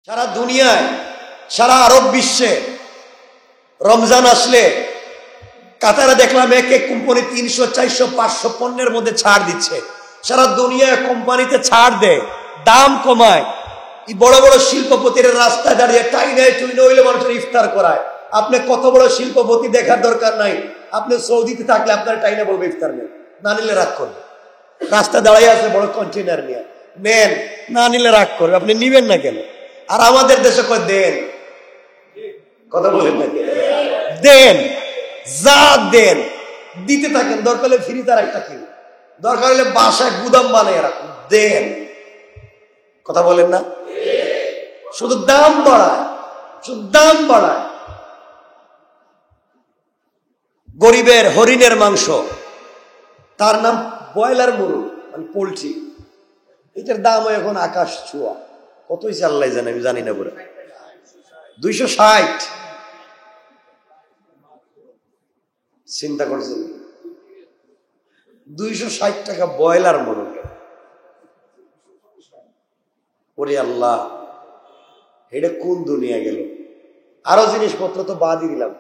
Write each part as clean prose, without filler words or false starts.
সারা দুনিয়ায় সারা আরব বিশ্বে রমজান আসলে কাতারে দেখলাম এক এক কোম্পানি 300, 400, 500 পণ্যের মধ্যে ছাড় দিচ্ছে। সারা দুনিয়ায় কোম্পানিতে ছাড় দেয়, দাম কমায়। এই বড় বড় শিল্পপতির রাস্তায় দাঁড়িয়ে টাইনে টুইনে হইলে মানুষের ইফতার করায়। আপনি কত বড় শিল্পপতি দেখার দরকার নাই, আপনি সৌদিতে থাকলে আপনার টাইনে বলবে ইফতার নেন, না নিলে রাগ করবে। রাস্তা দাঁড়িয়ে আছে বড় কন্টেনার নিয়ে, নেন, না নিলে রাগ করবে। আপনি নিবেন না কেন? আর আমাদের দেশে কয় দেন, কথা বলেন না, দেন, যা দেন দিতে থাকেন, দরকার হলে ফ্রি তার একটা কিনে, দরকার হলে বাসায় গুদাম বানিয়ে রাখুন, দেন। কথা বলেন না? শুধু দাম বাড়ায়, শুধু দাম বাড়ায়। গরিবের হরিণের মাংস, তার নাম ব্রয়লার মুরগ, মানে পোলট্রি, এটার দাম এখন আকাশ ছোঁয়া। কতই আল্লাহ জানে, আমি জানি না পুরো 260। চিন্তা করছেন 260 টাকা ব্রয়লার মুরগ। ওরে আল্লাহ, এটা কোন দুনিয়া গেল? আরো জিনিসপত্র তো বাদই দিলাম।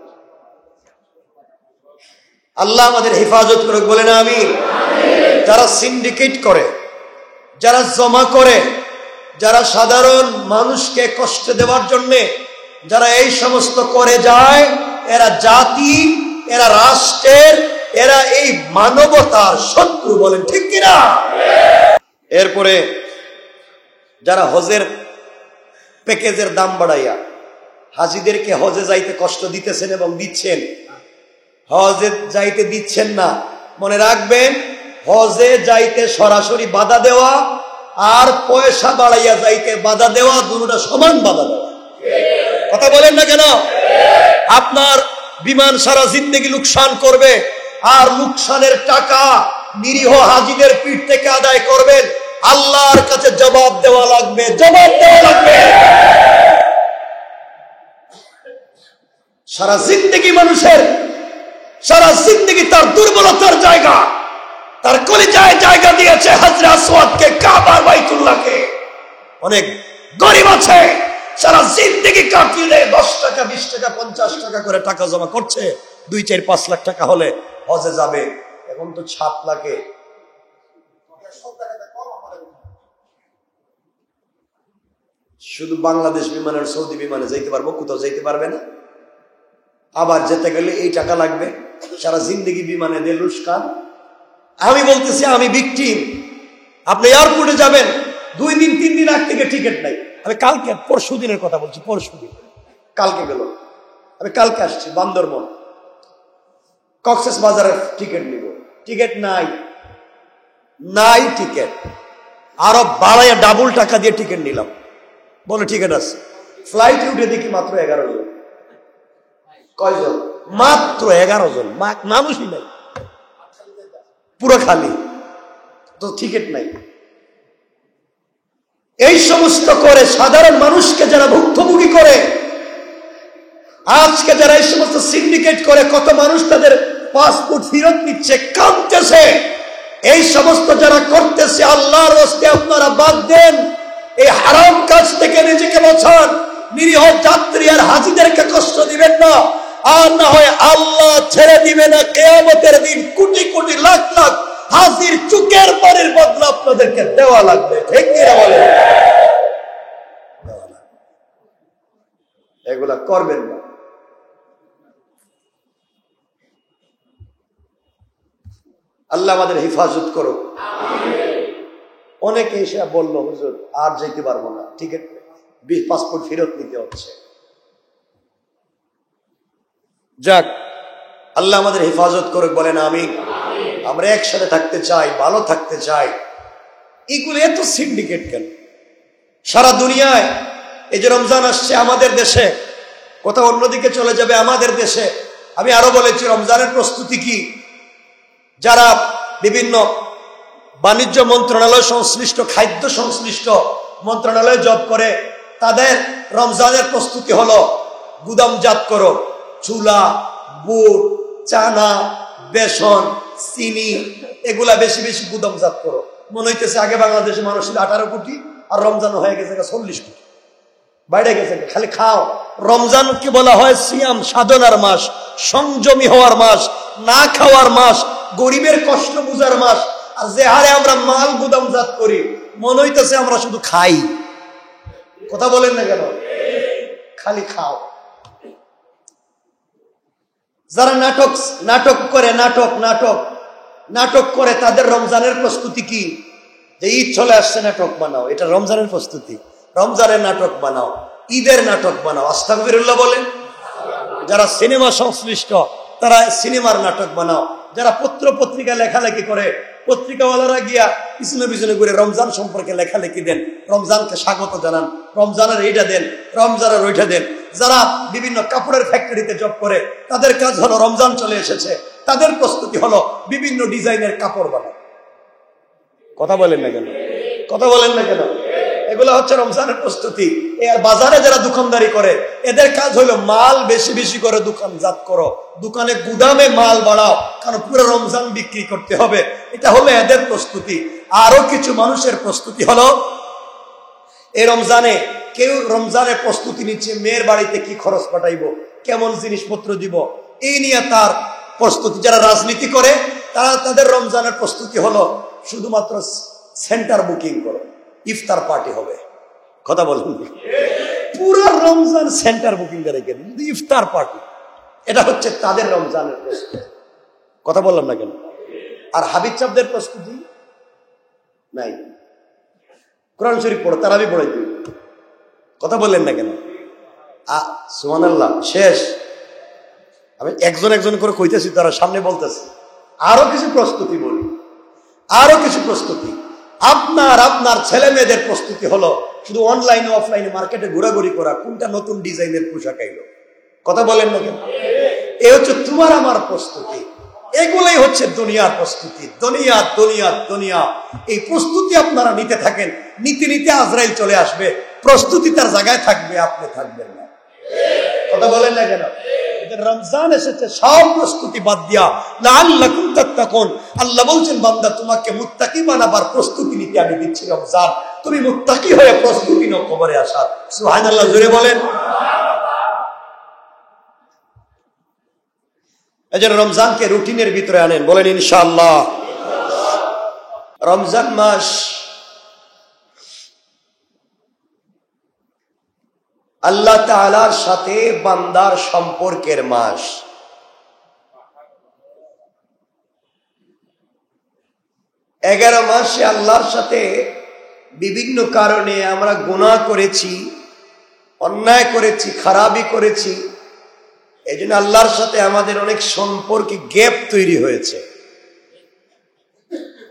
আল্লাহ আমাদের হেফাজত করে, বলে না আমি। যারা সিন্ডিকেট করে, যারা জমা করে, যারা সাধারণ মানুষকে কষ্ট দেওয়ার জন্যে যারা এই সমস্ত করে যায়, এরা জাতি, এরা রাষ্ট্রের, এরা এই মানবতার শত্রু। বলেন ঠিক কিনা? এরপরে যারা হজের প্যাকেজের দাম বাড়াইয়া হাজিদেরকে হজে যাইতে কষ্ট দিতেছেন এবং দিচ্ছেন, হজে যাইতে দিচ্ছেন না, মনে রাখবেন, হজে যাইতে সরাসরি বাধা দেওয়া আর পয়সা বাড়াইয়া যাইতে বাধা দেওয়া, দুটোটা সমান বাধা দেওয়া। কথা বলেন না কেন? আপনার বিমান সারা জিন্দেগি লোকসান করবে, আর লোকসানের টাকা নিরীহ হাজিদের পিঠ থেকে আদায় করবেন, আল্লাহর কাছে জবাব দেওয়া লাগবে, জবাব দেওয়া লাগবে। সারা জিন্দেগি মানুষের, সারা জিন্দেগি তার দুর্বলতার জায়গা, তার কলিজায় জায়গা দিয়েছে হাজরে আসওয়াদকে, কাবা, বাইতুল্লাহকে। অনেক গরিব আছে সারা জিন্দেগি কাটিয়ে দেয়, 10 টাকা, 20 টাকা, 50 টাকা করে টাকা জমা করছে, 2, 4, 5 লাখ টাকা হলে হজে যাবে। এখন তো 7 লাখে। শুধু বাংলাদেশ বিমানের সৌদি বিমানে যাইতে পারবো, কোথাও যাইতে পারবে না। আবার যেতে গেলে এই টাকা লাগবে, সারা জিন্দেগি বিমানে দিয়ে লুস্কান। আমি বলতেছি, আমি ভিকটিম। আপনি এয়ারপোর্টে যাবেন, 2 দিন 3 দিন আগ থেকে টিকিট নাই। আমি কালকে, পরশু দিনের কথা বলছি, পরশু দিন, কালকে গেল, আমি কালকে আসছি বান্দরবন, কক্সেস বাজারে টিকিট নিব, টিকিট নাই, নাই টিকিট। আরো বাড়াইয়া ডাবল টাকা দিয়ে টিকিট নিলাম, বলে টিকিট আছে। ফ্লাইটে উঠে দেখি মাত্র 11 জন। কয়জন? মাত্র 11 জন, মানুষই নাই, পুরো খালি, তো টিকিট নাই। এই সমস্ত করে সাধারণ মানুষকে যারা ভুক্তভোগী করে, আজকে যারা এই সমস্ত সিন্ডিকেট করে, কত মানুষ তাদের পাসপোর্ট ফেরত নিচ্ছে, কাঁদতেছে। এই সমস্ত যারা করতেছে, আল্লাহর রাস্তায় আপনারা বাদ দেন, এই হারাম কাজ থেকে নিজেকে বাঁচান। নিরীহ যাত্রী আর হাজিদেরকে কষ্ট দিবেন না, আর না হয় আল্লাহ ছেড়ে দিবে না কিয়ামতের দিন। কোটি কোটি, লাখ লাখ হাজির চুকের পরের বদলা আপনাদেরকে দেওয়া লাগবে, ঠিক কিনা বলেন? এগুলা করবেন না। আল্লাহ আমাদের হেফাজত করো। অনেকে এসে বললো, হুজুর আর যেতে পারবো না, টিকিট, পাসপোর্ট ফেরত নিতে হচ্ছে। যাক, আল্লাহ আমাদের হেফাজত করুক, বলেন আমিন। আমরা একসাথে থাকতে চাই, ভালো থাকতে চাই। এগুলো এত সিন্ডিকেট কেন সারা দুনিয়ায়? এই যে রমজান আসছে আমাদের দেশে, কোথাও অন্যদিকে চলে যাবে, আমাদের দেশে। আমি আরো বলেছি, রমজানের প্রস্তুতি কি? যারা বিভিন্ন বাণিজ্য মন্ত্রণালয় সংশ্লিষ্ট, খাদ্য সংশ্লিষ্ট মন্ত্রণালয়ে জব করে, তাদের রমজানের প্রস্তুতি হলো গুদামজাত করো, চুলা, বুট, চানা, বেসন, চিনি, এগুলা বেশি বেশি গুদামজাত করো। মনে হইতেছে আগে বাংলাদেশে মানুষ ছিল 18 কোটি, আর রমজান হয়ে গেছে 40 কোটি। বাইরে গেছে, খালি খাও। রমজানকে বলা হয় সিয়াম, সাধনার মাস, সংযমী হওয়ার মাস, না খাওয়ার মাস, গরিবের কষ্ট বুঝার মাস। আর যে হারে আমরা মাল গুদামজাত করি, মনে হইতেছে আমরা শুধু খাই। কথা বলেন না কেন? খালি খাও। যারা নাটক করে তাদের রমজানের প্রস্তুতি কি? যে ঈদ চলে আসছে, নাটক বানাও। এটা রমজানের প্রস্তুতি। রমজানের নাটক বানাও, ঈদের নাটক বানাও। আস্তাগফিরুল্লাহ বলেন। যারা সিনেমা সংশ্লিষ্ট তারা সিনেমার নাটক বানাও। যারা পত্র পত্রিকা লেখালেখি করে, পত্রিকাওয়ালারা গিয়া পিছনে পিছনে ঘুরে রমজান সম্পর্কে লেখালেখি দেন, রমজানকে স্বাগত জানান, রমজানের এইটা দেন, রমজানের ওইটা দেন। যারা বিভিন্ন কাপড়ের ফ্যাক্টরিতে জব করে, তাদের কাজ হলো রমজান চলে এসেছে, তাদের প্রস্তুতি হলো বিভিন্ন ডিজাইনের কাপড় বানানো। কথা বলেন না কেন? কথা বলেন না কেন? এগুলো হচ্ছে রমজানের প্রস্তুতি। আর বাজারে যারা দোকানদারি করে, এদের কাজ হলো মাল বেশি বেশি করে দোকানজাত করো, দোকানে গুদামে মাল বাড়াও, কারণ পুরো রমজান বিক্রি করতে হবে। এটা হলো এদের প্রস্তুতি। আরো কিছু মানুষের প্রস্তুতি হলো এই রমজানে, কেউ রমজানের প্রস্তুতি নিচ্ছে মেয়ের বাড়িতে কি খরচ পাঠাইবো, কেমন জিনিসপত্র দিব, এই নিয়ে তার প্রস্তুতি। যারা রাজনীতি করে তারা তাদের রমজানের প্রস্তুতি হলো শুধুমাত্র সেন্টার বুকিং করো, ইফতার পার্টি হবে। কথা বলুন, পুরো রমজান সেন্টার বুকিং করে কেন? ইফতার পার্টি, এটা হচ্ছে তাদের রমজানের প্রস্তুতি। কথা বললাম না কেন? আর হাবিব চাপদের প্রস্তুতি নাই। কোরআন শরীফ পড়ো, তারাবি পড়াই দিই। কথা বললেন না কেন? সুবহানাল্লাহ। শেষ। আমি একজন করে কইতেছি, তারা সামনে বলতেছি। আরো কিছু প্রস্তুতি বলি, আরো কিছু প্রস্তুতি। আপনার ছেলে মেয়েদের প্রস্তুতি হলো শুধু অনলাইনে অফলাইনে মার্কেটে ঘোরাঘুরি করা, কোনটা নতুন ডিজাইনের পোশাক আইলো। কথা বলেন না কেন? এ হচ্ছে তোমার আমার প্রস্তুতি। এগুলোই হচ্ছে দুনিয়ার প্রস্তুতি। দুনিয়া। এই প্রস্তুতি আপনারা নিতে থাকেন, নিতে নিতে আজরাইল চলে আসবে, প্রস্তুতি তার জায়গায় থাকবে, আপনি থাকবেন না। কথা বলেন না কেন? রমজান এসেছে সব প্রস্তুতি বাদ দিয়া, লাআল্লাকুম তাত্তাকুন। আল্লাহ বলছেন, বান্দা তোমাকে মুত্তাকি বানাবার প্রস্তুতি নিতে আমি দিচ্ছি রমজান, তুমি মুত্তাকি হয়ে প্রস্তুতি নাও কবরে আসার। সুবহানাল্লাহ জোরে বলেন। এজন্য রমজানকে রুটিনের ভিতরে আনেন, বলেন ইনশাআল্লাহ। রমজান মাস আল্লাহ তাআলার সাথে বান্দার সম্পর্কের মাস। এগারো মাসে আল্লাহর সাথে বিভিন্ন কারণে আমরা গুনাহ করেছি, অন্যায় করেছি, খারাপি করেছি। এই জন্য আল্লাহর সাথে আমাদের অনেক সম্পর্কে গ্যাপ তৈরি হয়েছে,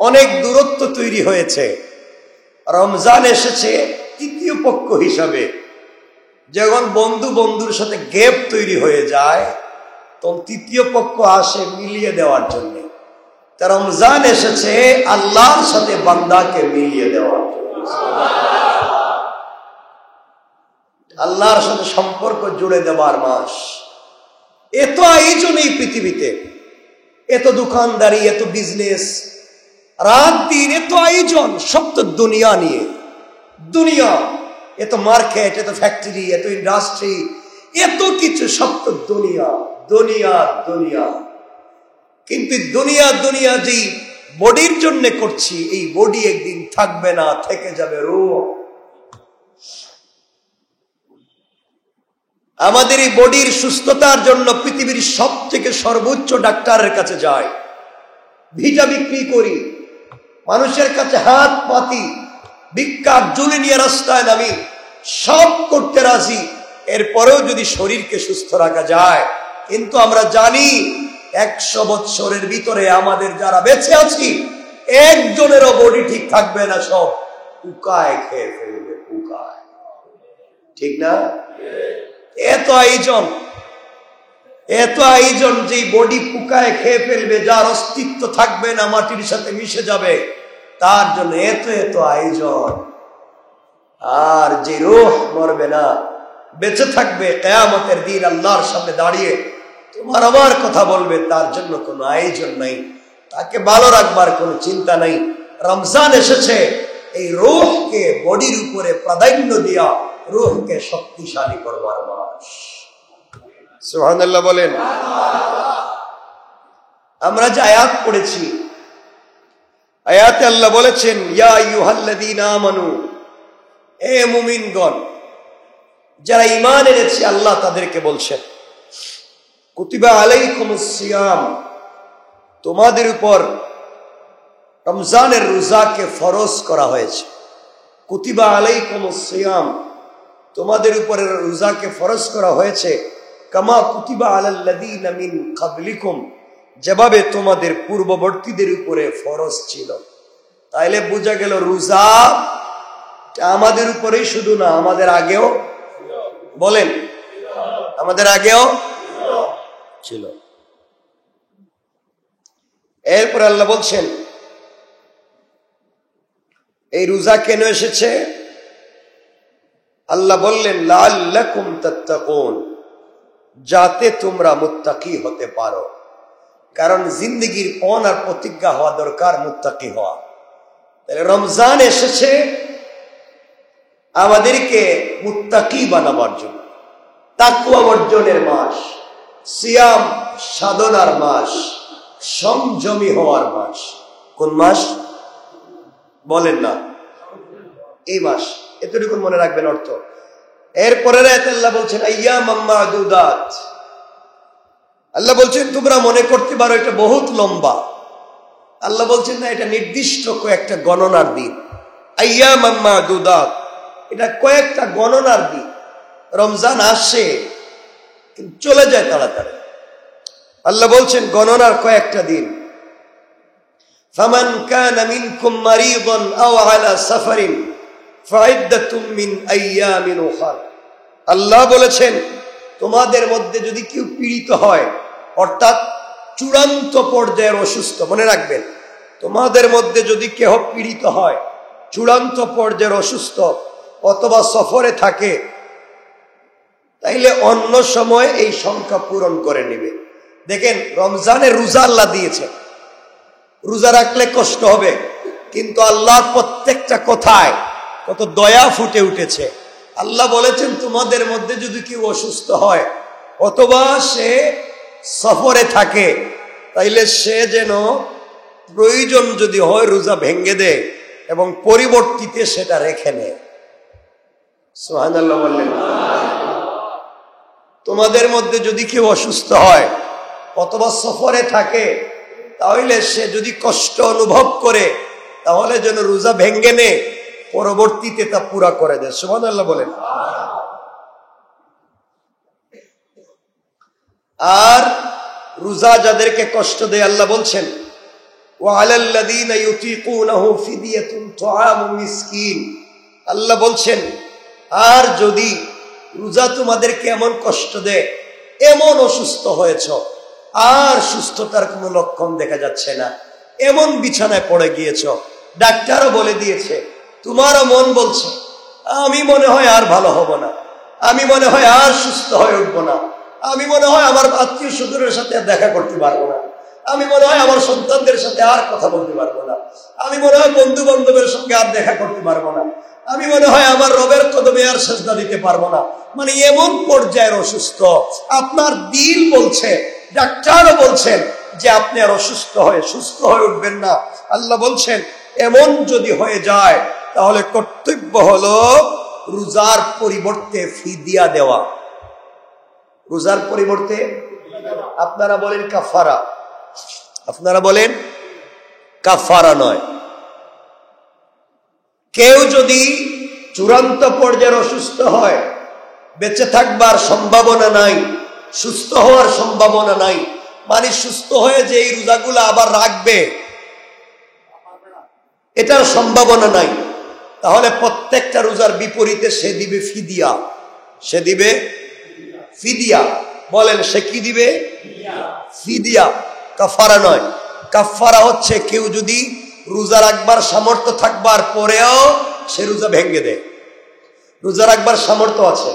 অনেক দূরত্ব তৈরি হয়েছে। রমজান এসেছে তৃতীয় পক্ষ হিসাবে। যখন বন্ধুর সাথে গ্যাপ তৈরি হয়ে যায়, তখন তৃতীয় পক্ষ আসে মিলিয়ে দেওয়ার জন্য। তা রমজান এসেছে আল্লাহর সাথে বান্দাকে মিলিয়ে দেওয়ার জন্য, আল্লাহর সাথে সম্পর্ক জুড়ে দেওয়ার মাস। এত আয়োজন এই পৃথিবীতে, এত দোকানদারি, এত বিজনেস, রাত দিন এত আয়োজন, সব তো দুনিয়া নিয়ে। দুনিয়া, এত মার্কেট, এত ফ্যাক্টরি, এত ইন্ডাস্ট্রি, এত কিছু, সব তো দুনিয়া। কিন্তু দুনিয়া যেই বডির জন্য করছি, এই বডি একদিন থাকবে না, থেকে যাবে রূহ। আমাদের এই বডির সুস্থতার জন্য পৃথিবীর সব থেকে সর্বোচ্চ ডাক্তারের কাছে যায়, ভিটা বিক্রি করি, মানুষের কাছে হাত পাতি, ভিক্ষা জুলি নিয়ে রাস্তায় নামি, সব করতে রাজি। এরপরেও যদি শরীরকে সুস্থ রাখা যায়, কিন্তু আমরা জানি 100 বৎসরের ভিতরে আমাদের যারা বেঁচে আছি, একজনেরও বডি ঠিক থাকবে না, সব পুকায় খেয়ে ফেলবে, পুকায়। ঠিক না? এত আয়োজন যে বডি পুকায় খেয়ে ফেলবে, যার অস্তিত্ব থাকবে না, মাটির সাথে মিশে যাবে, তার জন্য এত আয়োজন। আর যে রূহ মরবে না, বেঁচে থাকবে, কিয়ামতের দিন আল্লাহর সামনে দাঁড়িয়ে তোমার আমার কথা বলবে, তার জন্য কোনো আয়োজন নাই, তাকে ভালো রাখবার কোনো চিন্তা নাই। রমজান এসেছে এই রূহকে বডির উপরে প্রাধান্য দিয়া রূহকে শক্তিশালী করবার মাস। সুবহানাল্লাহ বলেন। আমরা যে আয়াত পড়েছি, আয়াতে আল্লাহ বলেছেন ইয়া আইয়ুহাল্লাযীনা আমানু, এ মুমিনগণ যারা ঈমান এনেছে, আল্লাহ তাদেরকে বলছেন কুতিবা আলাইকুমুস সিয়াম, তোমাদের উপর রমজানের রোজাকে ফরজ করা হয়েছে। কুতিবা আলাইকুমুস সিয়াম, তোমাদের উপরে রোজাকে ফরজ করা হয়েছে কামা কুতিবা আলাল্লাযীনা মিন ক্বাবলিকুম, যেভাবে তোমাদের পূর্ববর্তীদের উপরে ফরজ ছিল। তাইলে বোঝা গেল রোজা আমাদের উপরেই শুধু না, আমাদের আগেও, বলেন আমাদের আগেও ছিল। এরপর আল্লাহ বলছেন এই রোজা কেন এসেছে? আল্লাহ বললেন লাআল্লাকুম তাত্তাকুন, যাতে তোমরা মুত্তাকি হতে পারো। কারণ জিন্দগির পণ আর প্রতিজ্ঞা হওয়া দরকার মুত্তাকি হওয়া। তাহলে রমজান এসেছে আমাদেরকে মুত্তাকি বানাবার জন্য, তাকওয়া অর্জনের মাস, সিয়াম সাধনার মাস, সংযমী হওয়ার মাস। কোন মাস বলেন না? এই মাস। এতটুকু মনে রাখবেন অর্থ। এরপরে আল্লাহ বলছেন আইয়ামাম মা'দুদাত, আল্লাহ বলছেন তোমরা মনে করতে পারো এটা বহুত লম্বা। আল্লাহ বলছেন না, এটা নির্দিষ্ট কয়েকটা গণনার দিন। আইয়ামাম মা'দুদাত, এটা কয়েকটা গণনার দিন। রমজান আসে কিন্তু চলে যায় তাড়াতাড়ি। আল্লাহ বলছেন গণনার কয়েকটা দিন। ফামান কানা মিনকুম মারিদান আও আলা সাফারিন ফাইদ্দাতুম মিন আইয়ামিন উখার, আল্লাহ বলেছেন তোমাদের মধ্যে যদি কেউ পীড়িত হয়, অর্থাৎ চূড়ান্ত পর্যায়ের অসুস্থ, মনে রাখবেন তোমাদের মধ্যে যদি কেহ পীড়িত হয়, চূড়ান্ত পর্যায়ের অসুস্থ অথবা সফরে থাকে, তাইলে অন্য সময় এই সংখ্যা পূরণ করে নেবে। দেখেন রমজানের রোজা আল্লাহ দিয়েছে, রোজা রাখলে কষ্ট হবে, কিন্তু আল্লাহর প্রত্যেকটা কথায় কত দয়া ফুটে উঠেছে। আল্লাহ বলেছেন তোমাদের মধ্যে যদি কেউ অসুস্থ হয় অথবা সে সফরে থাকে, তাইলে সে যেন প্রয়োজন যদি হয় রোজা ভেঙ্গে দেয় এবং পরিবর্তিতে সেটা রেখে নেয়। সুবহানাল্লাহ বললেন। তোমাদের মধ্যে যদি কেউ অসুস্থ হয় অথবা সফরে থাকে, তাহলে সে যদি কষ্ট অনুভব করে তাহলে যেন রোজা ভেঙ্গে নে, পরবর্তীতে তা পুরা করে দেয়। সুবহানাল্লাহ বলেন। আর রোজা যাদেরকে কষ্ট দেয় আল্লাহ বলছেন ওয়া আলাল্লাযীনা ইউতীকুনাহু ফিদিয়াতুন তুআমু মিসকিন, আল্লাহ বলছেন আর যদি রোজা তোমাদেরকে এমন কষ্ট দেয়, এমন অসুস্থ হয়েছ আর সুস্থতার কোনো লক্ষণ দেখা যাচ্ছে না, এমন বিছানায় পড়ে গিয়েছ, ডাক্তারও বলে দিয়েছে, তোমারও মন বলছে আমি মনে হয় আর ভালো হব না, আমি মনে হয় আর সুস্থ হয়ে উঠবো না, আমি মনে হয় আমার আত্মীয় স্বজনের সাথে আর দেখা করতে পারবো না, আমি মনে হয় আমার সন্তানদের সাথে আর কথা বলতে পারবো না, আমি মনে হয় বন্ধু বান্ধবের সঙ্গে আর দেখা করতে পারবো না, আমি মনে হয় আমার রবের কদমে আর সেজদা দিতে পারবো না। মানে এমন পর্যায়ের অসুস্থ, আপনার দিল বলছে, ডাক্তারও বলছেন যে আপনি আর অসুস্থ হয়ে সুস্থ হয়ে উঠবেন না। আল্লাহ বলছেন এমন যদি হয়ে যায় তাহলে কর্তব্য হলো রোজার পরিবর্তে ফিদিয়া দেওয়া। রোজার পরিবর্তে আপনারা বলেন কাফারা, আপনারা বলেন কাফারা নয়। কেউ যদি চূড়ান্ত পর্যায়ের অসুস্থ হয়, বেঁচে থাকবার সম্ভাবনা নাই, সুস্থ হওয়ার সম্ভাবনা নাই, মানে সুস্থ হয়ে যে এই রোজাগুলো আবার রাখবে এটার সম্ভাবনা নাই, তাহলে প্রত্যেকটা রোজার বিপরীতে সে দিবে ফিদিয়া। সে দিবে ফিদিয়া। বলেন সে কি দিবে? ফিদিয়া, কাফারা নয়। কাফারা হচ্ছে কেউ যদি রোজা রাখবার সামর্থ্য থাকবার পরেও সে রোজা ভেঙ্গে দেয়, রোজা রাখবার সামর্থ্য আছে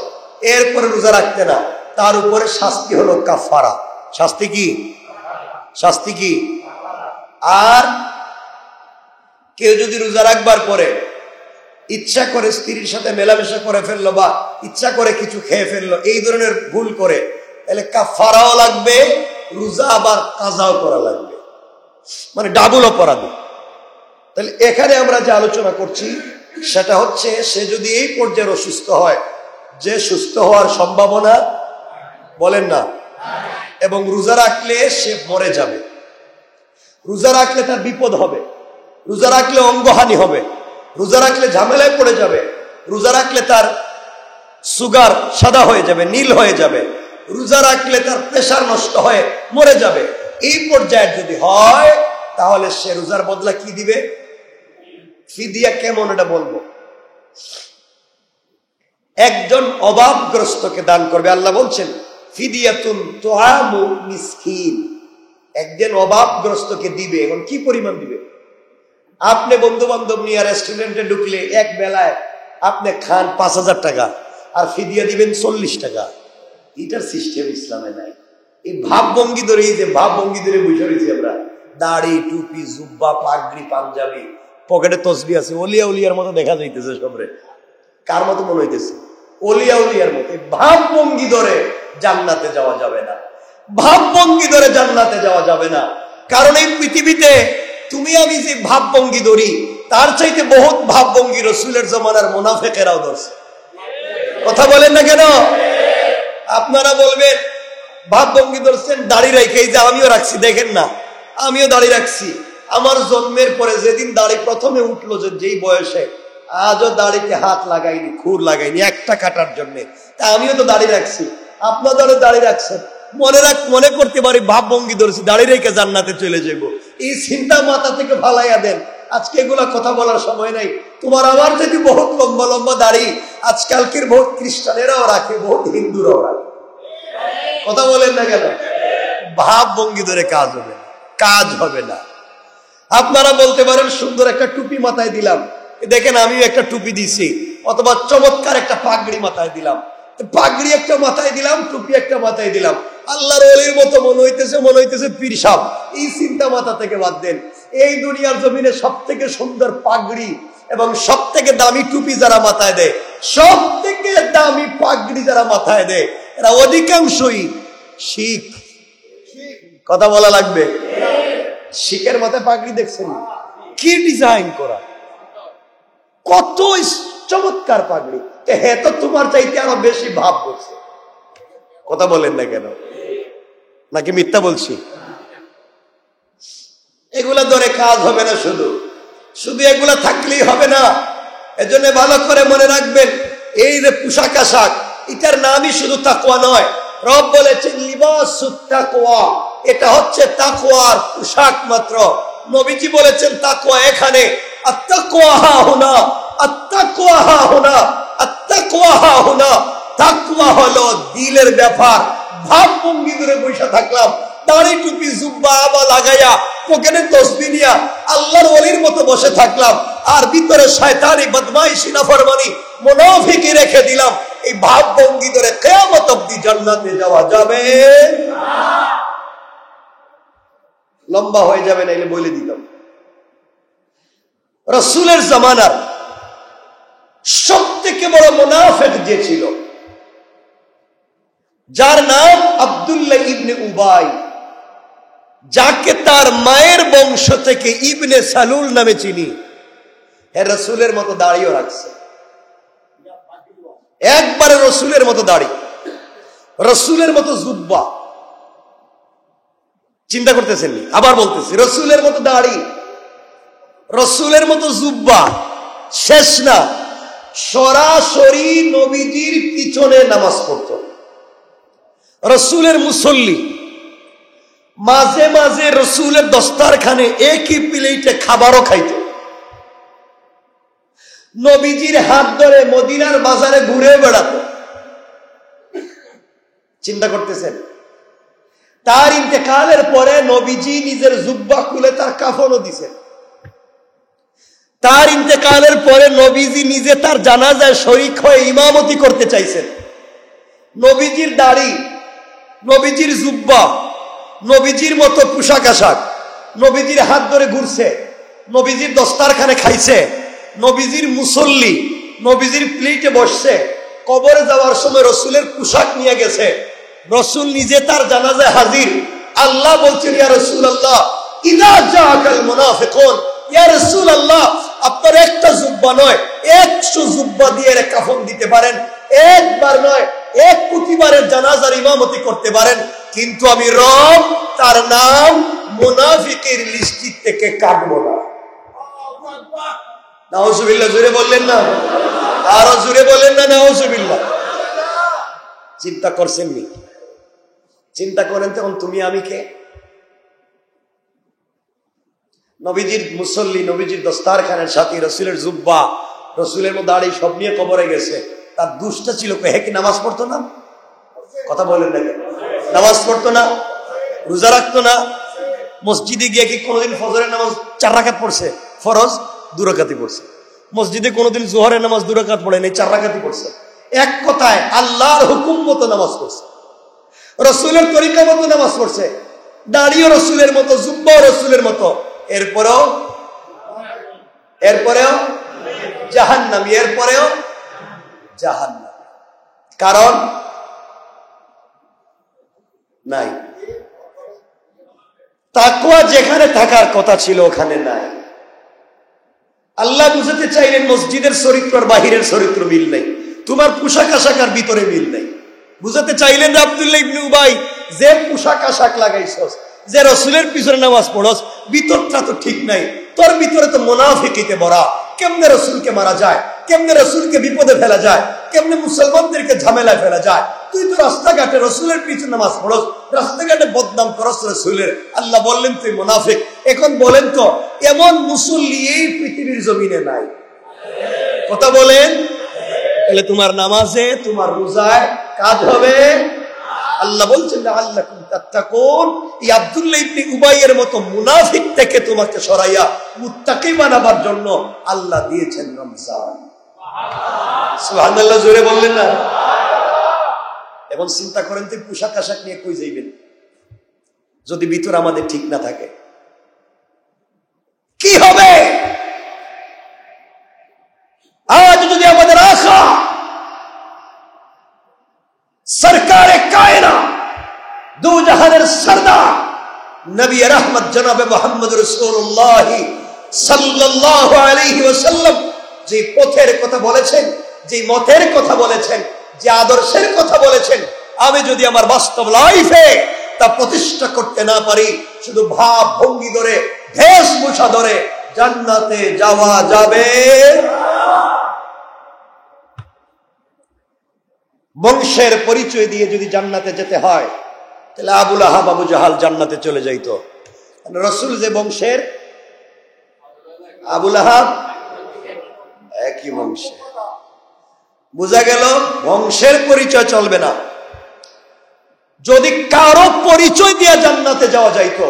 এরপরে রোজা রাখতে না, তার উপরে শাস্তি হলো কাফারা। শাস্তি কি? শাস্তি কি? আর কেউ যদি রোজা রাখবার পরে ইচ্ছা করে স্ত্রীর সাথে মেলামেশা করে ফেললো বা ইচ্ছা করে কিছু খেয়ে ফেললো, এই ধরনের ভুল করে, তাহলে কাফারাও লাগবে, রোজা আবার কাজাও করা লাগবে, মানে ডাবল অপরাধ। তাহলে এখানে আমরা যে আলোচনা করছি সেটা হচ্ছে, সে যদি এই পর্যায়ে অসুস্থ হয়, যে সুস্থ হওয়ার সম্ভাবনা বলেন না, এবং রোজা রাখলে সে মরে যাবে, রোজা রাখলে তার বিপদ হবে, রোজা রাখলে অঙ্গহানি হবে, রোজা রাখলে ঝামেলায় পড়ে যাবে, রোজা রাখলে তার সুগার সাদা হয়ে যাবে, নীল হয়ে যাবে, রোজা রাখলে তার প্রেসার নষ্ট হয়ে মরে যাবে, এই পর্যায়ে যদি হয় তাহলে সে রোজার বদলা কি দিবে? ফিদিয়া। কেমন এটা বলবো? একজন অভাবগ্রস্তকে দান করবে। আল্লাহ বলছেন ফিদিয়াতুন তুআমু মিসকিন, একজন অভাবগ্রস্তকে দিবে। এখন কি পরিমাণ দিবে? আপনি বন্ধু বান্ধব নিয়ে রেস্টুরেন্টে ঢুকলে এক বেলায় আপনি খান 5,000 টাকা আর ফিদিয়া দিবেন 40 টাকা। এটার সিস্টেম ইসলামে নাই। এই ভাবভঙ্গি ধরে, এই যে ভাবভঙ্গি ধরে বসে রয়েছি আমরা, দাড়ি, টুপি, জুব্বা, পাগড়ি, পাঞ্জাবি, পকেটে তসবি আছে, অলিয়া উলিয়ার মতো দেখা যাইতেছে সবরে। কার মতো মনে হইতেছে? অলিয়া উলিয়ার মতো। ভাবভঙ্গি ধরে জান্নাতে যাওয়া যাবে না, ভাবভঙ্গি ধরে জান্নাতে যাওয়া যাবে না। কারণ এই পৃথিবীতে তুমি আমি যে ভাবভঙ্গি ধরি, তার চাইতে বহুত ভাবভঙ্গি রাসূলের জমানার মুনাফিকেরাও ধরছে। কথা বলেন না কেন? আপনারা বলবেন ভাবভঙ্গি ধরছেন দাড়ি রেখে, এই যে আমিও রাখছি, দেখেন না আমিও দাড়ি রাখছি। আমার জন্মের পরে যেদিন দাড়ি প্রথমে উঠলো, যেই বয়সে, আজও দাড়িতে হাত লাগাইনি, খুর লাগাইনি একটা কাটার জন্যে। তা আমিও তো দাড়ি রাখছি, আপনাদেরও দাড়ি রাখছেন। মনে করতে পারি ভাবভঙ্গি ধরেছি, দাড়ি রেখে জান্নাতে চলে যাব, এই চিন্তা মাথা থেকে ফালাইয়া দেন। আজকে এগুলা কথা বলার সময় নাই। তোমার আমার যদি বহুত লম্বা লম্বা দাড়ি, আজকালকের বহুত খ্রিস্টানেরাও রাখে, বহুত হিন্দুরাও রাখে। কথা বলেন না কেন? ভাবভঙ্গি ধরে কাজ হবে না, কাজ হবে না। আপনারা বলতে পারেন সুন্দর একটা টুপি মাথায় দিলাম, দেখেন আমিও একটা টুপি দিছি, অথবা চমৎকার একটা পাগড়ি মাথায় দিলাম, পাগড়ি একটা মাথায় দিলাম, টুপি একটা মাথায় দিলাম, আল্লাহর ওলির মতো মনে হইতেছে পীর সাহেব। এই চিন্তা মাথা থেকে বাদ দেন। এই দুনিয়ার জমিনে সব থেকে সুন্দর পাগড়ি এবং সব থেকে দামি টুপি যারা মাথায় দেয়, সব থেকে দামি পাগড়ি যারা মাথায় দেয়, এরা অধিকাংশই শিখ। কথা বলা লাগবে। শিখের মাথায় পাগড়ি দেখছেন কি ডিজাইন করা, কত চমৎকার পাগড়ি। হ্যাঁ, তো তোমার চাইতে আরো বেশি ভাব বলছে। কথা বলেন না কেন? নাকি মিথ্যা বলছি? এগুলা ধরে কাজ হবে না, শুধু শুধু এগুলা থাকলেই হবে না। এজন্য ভালো করে মনে রাখবেন, এই যে পোশাক আশাক, এটার নামই শুধু তাকওয়া নয়। রব বলেছেন লিবাসুত তাকওয়া, এটা হচ্ছে তাকওয়ার পোশাক মাত্র। নবীজি বলেছেন তাকওয়া এখানে, আত-তাকওয়া হাহুনা, আত-তাকওয়া হাহুনা, আত-তাকওয়া হাহুনা। তাকওয়া হলো দিলের ব্যাপার। ভাবভঙ্গি ধরে বসে থাকলাম, দাড়ি টুপি জুব্বা আবা লাগাইয়া, পকেটে তসবিহ নিয়া আল্লাহর ওলির মতো বসে থাকলাম, আর ভিতরে শয়তানি বদমাইশি নাফরমানি মুনাফিকি রেখে দিলাম। এই ভাবভঙ্গি ধরে কিয়ামত অবধি জান্নাতে যাওয়া যাবে না। লম্বা হয়ে যাবে না, এলে বলে দিলাম। রাসূলের জামানার সব থেকে বড় মুনাফিক যে ছিল, যার নাম আব্দুল্লাহ ইবনে উবাই, যাকে তার মায়ের বংশ থেকে ইবনে সালুল নামে চিনি, হ্যাঁ রাসূলের মতো দাড়িও রাখছে, একবারে রাসূলের মতো দাড়ি, রাসূলের মতো জুব্বা। চিন্তা করতেছেন? আবার বলতেছি, রাসূলের মতো দাড়ি, রাসূলের মতো জুব্বা। শেষ না, সরাসরি নবীজির পিছনে নামাজ পড়ত, রাসূলের মুসল্লি। মাঝে মাঝে রাসূলের দস্তারখানে একই প্লেটে খাবারও খাইত। নবীজির হাত ধরে মদিনার বাজারে ঘুরে বেড়াত। চিন্তা করতেছেন? তার ইন্তেকালের পরে নবীজি নিজের জুব্বা খুলে তার কাফনও দিছেন। তার ইন্তেকালের পরে নবীজি নিজে তার জানাজায় শরীক হয়ে ইমামতি করতে চাইছেন। নবীজির দাড়ি, নবীজির জুব্বা, নবীজির মতো পোশাক আশাক, নবীজির হাত ধরে ঘুরছে, নবীজির দস্তারখানে খাইছে, নবীজির মুসল্লি নবীজির প্লেটে বসছে, কবরে যাওয়ার সময় রসুলের পোশাক নিয়ে গেছে, রসুল নিজে তার জানাজায় হাজির। আল্লাহ বলছেন, ইয়া রাসূলুল্লাহ ইযা জাআকাল মুনাফিকুন, ইয়া রাসূলুল্লাহ আপনার একটা জুব্বা নয় 100 জুব্বা দিয়ে কাফন দিতে পারেন, একবার নয় 1 কোটিবারের জানাজার ইমামতি করতে পারেন, কিন্তু আমি রব তার নাম মুনাফিকের লিস্টি থেকে কাটবো না। নাউজুবিল্লাহ, জোরে বললেন না? আরো জোরে বললেন না? নাউজুবিল্লাহ। চিন্তা করছেন নি? চিন্তা করেন তখন তুমি আমি কে? নবীজির মুসল্লি, নবীজির দস্তারখানের সাথী, রসুলের জুব্বা, রসুলের মধ্যে দাড়ি সব নিয়ে কবরে গেছে। তার দুষ্টা ছিল হে কি নামাজ পড়তো না? কথা বলেন না? নামাজ পড়তো না, রোজা রাখতো না, মসজিদে গিয়ে কি কোনোদিন ফজরের নামাজ 4 রাকাত পড়ছে? ফরজ 2 রাকাতই পড়ছে। মসজিদে কোনোদিন জোহরের নামাজ 2 রাকাত পড়ে নাই, 4 রাকাতই পড়ছে। এক কথায় আল্লাহর হুকুম মতো নামাজ পড়ছে, রসুলের তরিকা মতো নামাজ পড়ছে, দাড়িও রসুলের মতো, জুব্বাও রসুলের মতো। এরপরেও জাহান্নামী, এরপরেও জাহান্নামী। কারণ নাই, তাকওয়া যেখানে থাকার কথা ছিল ওখানে নাই। আল্লাহ বুঝাতে চাইলেন মসজিদের চরিত্র আর বাহিরের চরিত্র মিল নেই, তোমার পোশাক আশাক আর ভিতরে মিল নেই। বুঝাতে চাইলেন যে আব্দুল্লাহ ইবনে উবাই, যে পোশাক আশাক লাগাইছস, যে রসুলের পিছনে নামাজ পড়স, ভিতরটা তো ঠিক নাই, তোর ভিতরে তো মুনাফিকিতে ভরা। কেমনে রসুলকে মারা যায়, কেমনে রসুলকে বিপদে ফেলা যায়, কেমনে মুসলমানদেরকে ঝামেলায় ফেলা যায়। তুই তো রাস্তাঘাটে রসুলের পিছনে নামাজ পড়স, রাস্তাঘাটে বদনাম করস রসুলের। আল্লাহ বললেন তুই মুনাফিক। এখন বলেন তো এমন মুসল্লি এই পৃথিবীর জমিনে নাই? কথা বলেন। তাহলে তোমার নামাজে, তোমার রোজায় কাজ হবে। আল্লাহ বলছেন লাআল্লাকুম তাত্তাকুন, এই আব্দুল্লাহ ইবনে উবাইয়ের মতো মুনাফিক থেকে তোমাকে সরাইয়া মুত্তাকি বানাবার জন্য আল্লাহ দিয়েছেন রমজান। সুবহানাল্লাহ, জোরে বললেন না? এখন চিন্তা করেন তুই পোশাক আশাক নিয়ে কই যাইবেন যদি ভিতর আমাদের ঠিক না থাকে? কি হবে? আজ যদি আমাদের আশা সরকারে কায়না, দু জাহানের সরদার নবী রহমত জনাবে মুহাম্মদ রাসূলুল্লাহ সাল্লাল্লাহু আলাইহি ওয়াসাল্লাম যে পথের কথা বলেছেন, যে মতের কথা বলেছেন, যে আদর্শের কথা বলেছেন, আমি যদি আমার বাস্তব লাইফে তা প্রতিষ্ঠা করতে না পারি, শুধু ভাব ভঙ্গি ধরে, বেশভূষা ধরে জান্নাতে যাওয়া যাবে। বংশের পরিচয় দিয়ে যদি জান্নাতে যেতে হয় তাহলে আবুল আহাব আবু জাহাল জান্নাতে চলে যাইতো। রসুল যে বংশের, আবুল আহাব একই বংশে। বোঝা গেল বংশের পরিচয় চলবে না। যদি কারো পরিচয় দিয়ে জান্নাতে যাওয়া যাইতো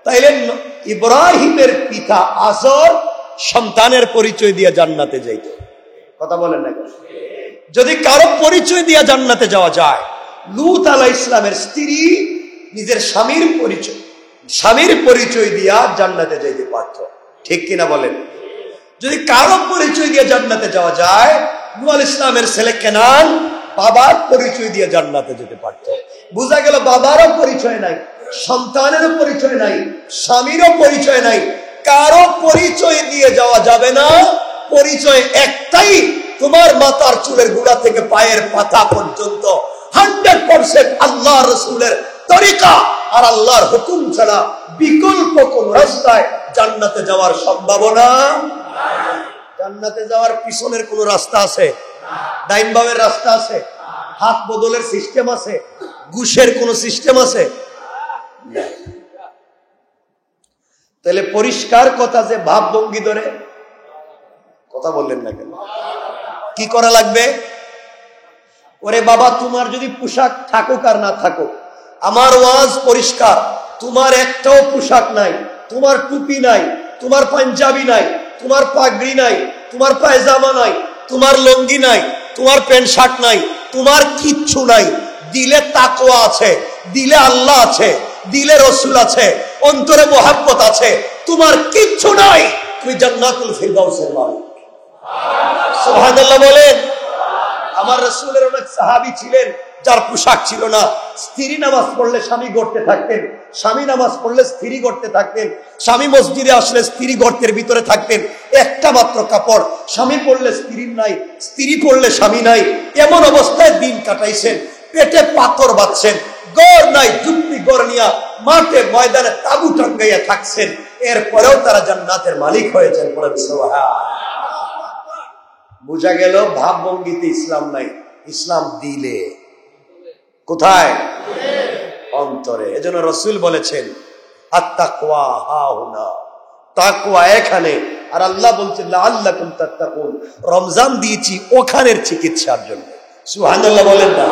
তাইলে ইব্রাহিমের পিতা আজর সন্তানের পরিচয় দিয়ে জান্নাতে যাইতো। কথা বলেন না? যদি কারো পরিচয় দিয়ে জান্নাতে যাওয়া যায়, লূত আলাইহিস সালামের স্ত্রী নিজের স্বামীর পরিচয় দিয়া জান্নাতে যাইতে পারত। ঠিক কিনা বলেন? যদি কারো পরিচয় দিয়ে জান্নাতে যাওয়া যায়, নূহ আলাইহিস সালামের ছেলে কেনান বাবার পরিচয় দিয়ে জান্নাতে যেতে পারত। বোঝা গেল বাবারও পরিচয় নাই, সন্তানেরও পরিচয় নাই, স্বামীরও পরিচয় নাই, কারো পরিচয় দিয়ে যাওয়া যাবে না। পরিচয় একটাই, তোমার মাথার চুলের গোড়া থেকে পায়ের পাতা পর্যন্ত 100% আল্লাহ রসুলের তরিকা আর আল্লাহর হুকুম ছাড়া বিকল্প কোন রাস্তায় জান্নাতে যাওয়ার সম্ভাবনা। জান্নাতে যাওয়ার পিছনের কোন রাস্তা আছে? ডাইন বামের রাস্তা আছে? হাত বদলের সিস্টেম আছে? ঘুষের কোন সিস্টেম আছে? তাহলে পরিষ্কার কথা যে ভাব ভঙ্গি ধরে, কথা বললেন না কেন? কি করা লাগবে? ওরে বাবা, তোমার যদি পোশাক থাকুক আর না থাকুক, আমার ওয়াজ পরিষ্কার, তোমার একটাও পোশাক নাই, তোমার টুপি নাই, তোমার পাঞ্জাবি নাই, তোমার পাগড়ি নাই, তোমার পায়জামা নাই, তোমার লুঙ্গি নাই, তোমার প্যান্ট শার্ট নাই, তোমার কিচ্ছু নাই, দিলে তাকওয়া আছে, দিলে আল্লাহ আছে, দিলে রসুল আছে, অন্তরে মোহাব্বত আছে, তোমার কিচ্ছু নাই, তুমি জান্নাতুল ফিরদাউসের মালিক। সুবহানাল্লাহ বলেন। আমার রাসূলের অনেক সাহাবী ছিলেন যার পোশাক ছিল না, স্ত্রী নামাজ পড়লে স্বামী গর্তে থাকতেন, স্বামী নামাজ পড়লে স্ত্রী গর্তে থাকতেন, স্বামী মসজিদে আসলে স্ত্রী গর্তের ভিতরে থাকতেন। একটা মাত্র কাপড়, স্বামী পড়লে স্ত্রীর নাই, স্ত্রী পড়লে স্বামী নাই। এমন অবস্থায় দিন কাটাইছেন, পেটে পাথর বাঁধছেন, গড় নাই, যুক্তি গড় নিয়া মাঠে ময়দানে তাবু টাঙ্গাইয়া থাকছেন। এরপরেও তারা জান্নাতের মালিক হয়েছেন। বুঝা গেল ভাবভঙ্গিতে ইসলাম নাই, ইসলাম দিলে। কোথায়? অন্তরে। এজন্য রাসূল বলেছেন আত-তাকওয়া হাহুনা, তাকওয়া এখানে। আর আল্লাহ বলছেন লাআল্লাকুম তাত্তাকুন, রমজান দিয়েছি ওখানের চিকিৎসার জন্য। সুবহানাল্লাহ বলেন না?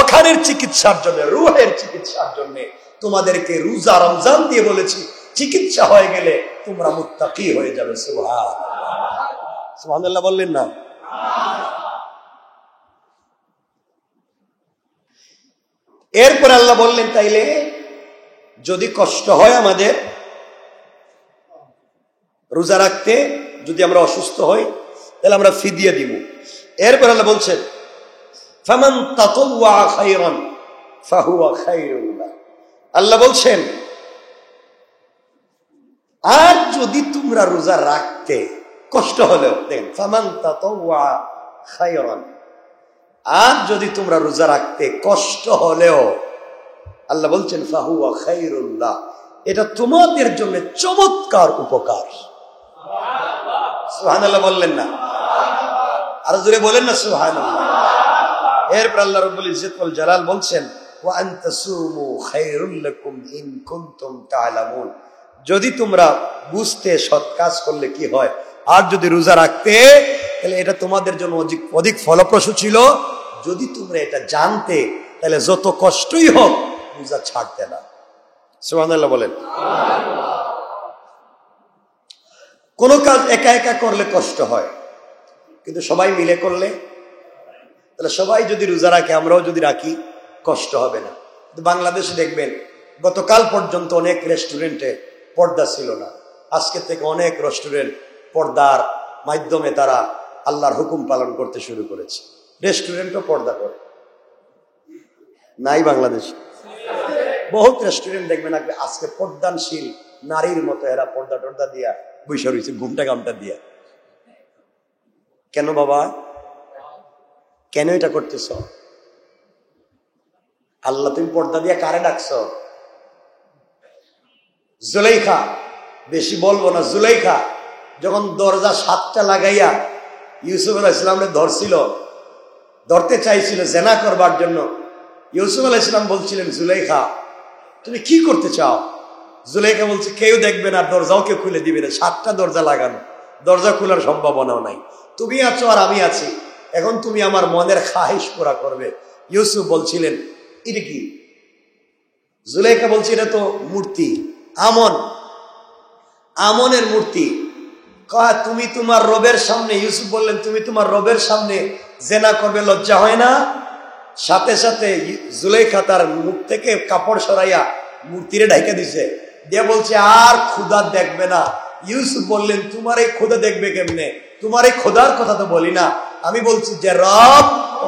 ওখানের চিকিৎসার জন্য, রূহের চিকিৎসার জন্য তোমাদেরকে রোজা রমজান দিয়ে বলেছি, চিকিৎসা হয়ে গেলে তোমরা মুত্তাকি হয়ে যাবে। সুবহানাল্লাহ বললেন না? এরপর আল্লাহ বললেন তাইলে যদি কষ্ট হয় আমাদের রোজা রাখতে, যদি আমরা অসুস্থ হই, তাহলে আমরা ফিদিয়া দিব। এরপর আল্লাহ বলছেন ফামান তাতাওয়া খায়রান ফাহুয়া খায়রুন লাহ। আল্লাহ বলছেন আর যদি তোমরা রোজা রাখতে কষ্ট হলেও, দেখেন ফামান তাতাওয়া খায়রান, আর যদি তোমরা রোজা রাখতে কষ্ট হলেও, আল্লাহ বলছেন ফাহুয়া খায়রুন লাহ, এটা তোমাদের জন্য চমৎকার উপকার। সুবহানাল্লাহ বললেন না? আর জোরে বলেন না সুবহানাল্লাহ। এরপর আল্লাহ রাব্বুল ইজ্জত ওয়াল জালাল বলছেন ওয়া আন তাসুমু খায়রুল লাকুম ইন কুনতুম তা'লামুন, যদি তোমরা বুঝতে সৎ কাজ করলে কি হয়, আর যদি রোজা রাখতে তাহলে এটা তোমাদের জন্য অধিক ফলপ্রসূ ছিল। যদি তোমরা এটা জানতে তাহলে যত কষ্টই হোক রোজা ছাড়তে না। সুবহানাল্লাহ বলেন। কোন কাজ একা একা করলে কষ্ট হয়, কিন্তু সবাই মিলে করলে, তাহলে সবাই যদি রোজা রাখে, আমরাও যদি রাখি, কষ্ট হবে না। কিন্তু বাংলাদেশে দেখবেন গতকাল পর্যন্ত অনেক রেস্টুরেন্টে পর্দা ছিল না, আজকে থেকে অনেক রেস্টুরেন্ট পর্দার মাধ্যমে তারা আল্লাহর হুকুম পালন করতে শুরু করেছে। রেস্টুরেন্টও পর্দা করে নাই বাংলাদেশে। বহুত রেস্টুরেন্ট দেখবেন আজকে পর্দানশীল নারীর মতো এরা পর্দা টর্দা দিয়া বৈশা রয়েছে, ঘুমটা গামটা দিয়া। কেন বাবা, কেন এটা করতেছ? আল্লাহ তুমি পর্দা দিয়া কারে ডাকছ? জুলাইখা, বেশি বলবো না, জুলাইখা যখন দরজা 7টা লাগাইয়া ইউসুফ আলাইহিস সালামকে ধরতে চাইছিল জেনা করবার জন্য, ইউসুফ আলাইহিস সালাম বলছিলেন জুলাইখা তুমি কি করতে চাও? জুলাইখা বলছে কেউ দেখবে না, দরজাও কেউ খুলে দিবে না, 7টা দরজা লাগানো, দরজা খোলার সম্ভাবনাও নাই। তুমি আছো আর আমি আছি, এখন তুমি আমার মনের খাহিশ পুরা করবে। ইউসুফ বলছিলেন এটা কি? জুলাইখা বলছে এটা তো মূর্তি, আমনের মূর্তি। তুমি তোমার রবের সামনে, ইউসুফ বললেন তুমি তোমার রবের সামনে জেনা করবে, লজ্জা হয় না? সাথে সাথে জুলাইখা তার মুখ থেকে কাপড় সরাইয়া মূর্তিরে ঢাইকা দিছে, দিয়ে বলছে আর ক্ষুধা দেখবে না। ইউসুফ বললেন তোমার এই ক্ষুধা দেখবে কেমনে? তোমার এই ক্ষুধার কথা তো বলি না, আমি বলছি যে রব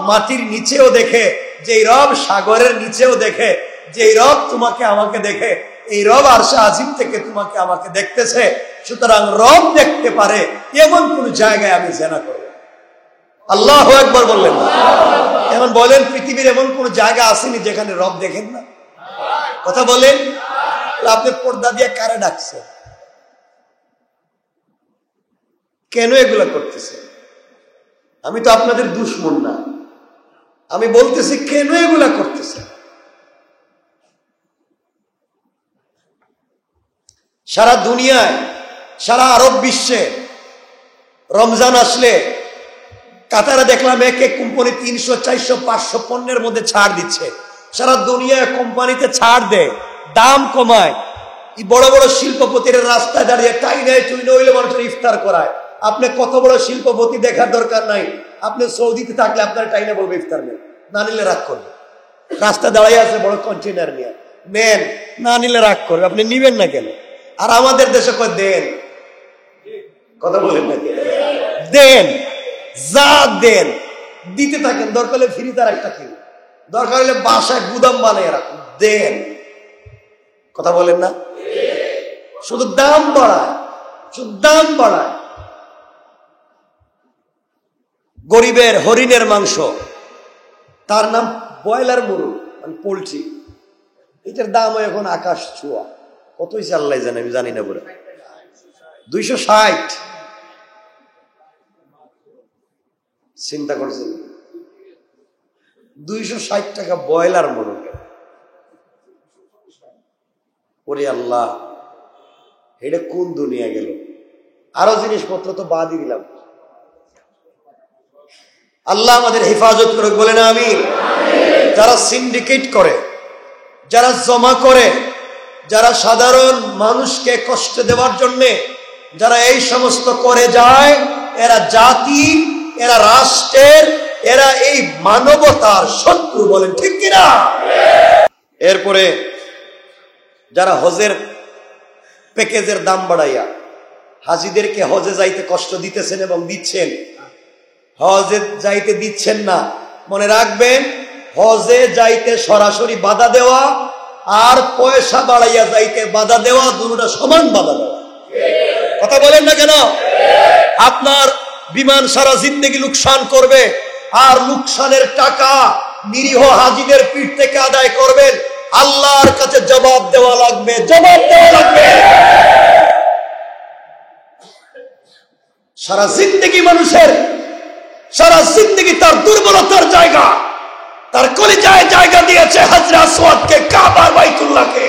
মাটির নিচেও দেখে, যে রব সাগরের নিচেও দেখে, যে রব তোমাকে আমাকে দেখে, এই রব আরশে আজিম থেকে তোমাকে আমাকে দেখতেছে। সুতরাং রব দেখতে পারে এমন কোন জায়গায় আমি জেনা করব। আল্লাহু আকবার বললেন না? এমন বলেন পৃথিবীর এমন কোন জায়গা আসেনি যেখানে রব দেখেন না? কথা বলেন। আপনি পর্দা দিয়ে কারে ডাকছেন? কেন এগুলা করতেছে? আমি তো আপনাদের দুশমন না, আমি বলতেছি কেন এগুলা করতেছে। সারা দুনিয়ায়, সারা আরব বিশ্বে রমজান আসলে কাতারে দেখলাম এক এক কোম্পানি 300, 400, 500 পণ্যের মধ্যে ছাড় দিচ্ছে। সারা দুনিয়ায় কোম্পানিতে ছাড় দেয়, দাম কমায়। এই বড় বড় শিল্পপতিরা রাস্তায় দাঁড়িয়ে টাইনে টুইনে হইলে মানুষের ইফতার করায়। আপনি কত বড় শিল্পপতি দেখার দরকার নাই, আপনি সৌদিতে থাকলে আপনার টাইনে বলবে ইফতার নেন, না নিলে রাগ করবে। রাস্তা দাঁড়িয়ে আছে বড় কন্টেনার নিয়ে, নেন, না নিলে রাগ করবে। আপনি নিবেন না কেন? আর আমাদের দেশে কয় দেন, কথা বলেন না কেন? দেন, যা দেন দিতে থাকেন, দরকার হলে ফ্রি তার একটা কিনে, দরকার হলে বাসায় গুদাম বানিয়ে রাখুন, দেন। কথা বলেন না? শুধু দাম বাড়ায়, শুধু দাম বাড়ায়। গরিবের হরিণের মাংস, তার নাম ব্রয়লার গরু মানে পোলট্রি, এটার দাম এখন আকাশ ছোঁয়া। কত হয়েছে আল্লাহ জানে, আমি জানি না বলে। 260। চিন্তা করছেন? 260 টাকা ব্রয়লার মোরগ। ওরে আল্লাহ, এটা কোন দুনিয়া গেল? আরো জিনিসপত্র তো বাদই দিলাম। আল্লাহ আমাদের হেফাজত করুক, বলে না আমিন। যারা সিন্ডিকেট করে, যারা জমা করে, যারা সাধারণ মানুষকে কষ্ট দেওয়ার জন্য যারা এই সমস্ত করে যায়, এরা জাতি, এরা রাষ্ট্রের, এরা এই মানবতার শত্রু, বলেন ঠিক কিনা? এরপরে যারা হজের প্যাকেজের দাম বাড়াইয়া হাজিদেরকে হজে যাইতে কষ্ট দিতেছেন এবং দিচ্ছেন, হজে যাইতে দিচ্ছেন না, মনে রাখবেন, হজে যাইতে সরাসরি বাধা দেওয়া আর পয়সা বাড়াইয়া যাইতে বাধা দেওয়া, দুটোটা সমান বাধা দেওয়া। কথা বলেন না কেন? আপনার বিমান সারা জিন্দেগি লোকসান করবে, আর লোকসানের টাকা নিরীহ হাজিদের পিঠ থেকে আদায় করবেন, আল্লাহর কাছে জবাব দেওয়া লাগবে, জবাব দেওয়া লাগবে। সারা জিন্দেগি মানুষের, সারা জিন্দেগি তার দুর্বলতার জায়গা, তার কলিজায় জায়গা দিয়েছে হাজরে আসওয়াদকে, কাবা, বাইতুল্লাহকে।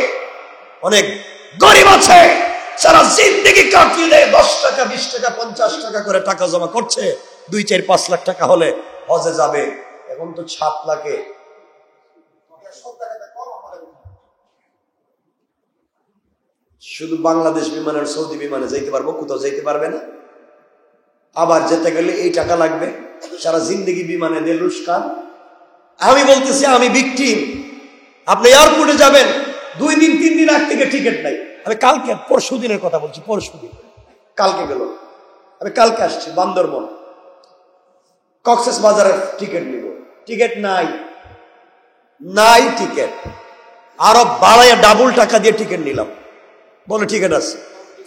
অনেক গরিব আছে সারা জিন্দেগি কাটিয়ে 10 টাকা 20 টাকা 50 টাকা করে টাকা জমা করছে, 2-4-5 লাখ টাকা হলে হজে যাবে। এখন তো 7 লাখে। শুধু বাংলাদেশ বিমানের সৌদি বিমানে যাইতে পারবো, কোথাও যাইতে পারবে না। আবার যেতে গেলে এই টাকা লাগবে, সারা জিন্দেগি বিমানে দিয়ে লুস্কান। আমি বলতেছি, আমি ভিকটিম। আপনি এয়ারপোর্টে যাবেন, 2 দিন 3 দিন আগ থেকে টিকিট নাই। আমি কালকে, পরশু দিনের কথা বলছি, পরশু দিন, কালকে গেল, আমি কালকে আসছি বান্দরবন, কক্সেস বাজারের টিকিট নিব, টিকিট নাই, নাই টিকিট। আরো বাড়াইয়া ডাবল টাকা দিয়ে টিকিট নিলাম, বলে টিকিট আছে।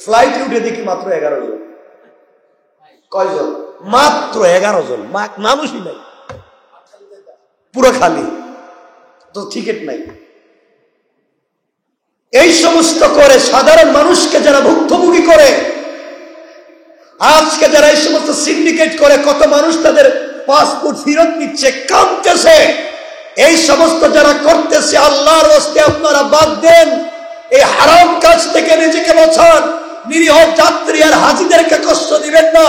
ফ্লাইটে উঠে দেখি মাত্র 11 জন। কয়জন? মাত্র 11 জন, মানুষই নাই, পুরো খালি, তো টিকিট নাই। এই সমস্ত করে সাধারণ মানুষকে যারা ভুক্তভোগী করে, আজকে যারা এই সমস্ত সিন্ডিকেট করে, কত মানুষ তাদের পাসপোর্ট ফেরত নিচ্ছে, কাঁদতেছে। এই সমস্ত যারা করতেছে, আল্লাহর রাস্তে আপনারা বাদ দেন, এই হারাম কাজ থেকে নিজেকে বাঁচান। নিরীহ যাত্রী আর হাজিদেরকে কষ্ট দিবেন না,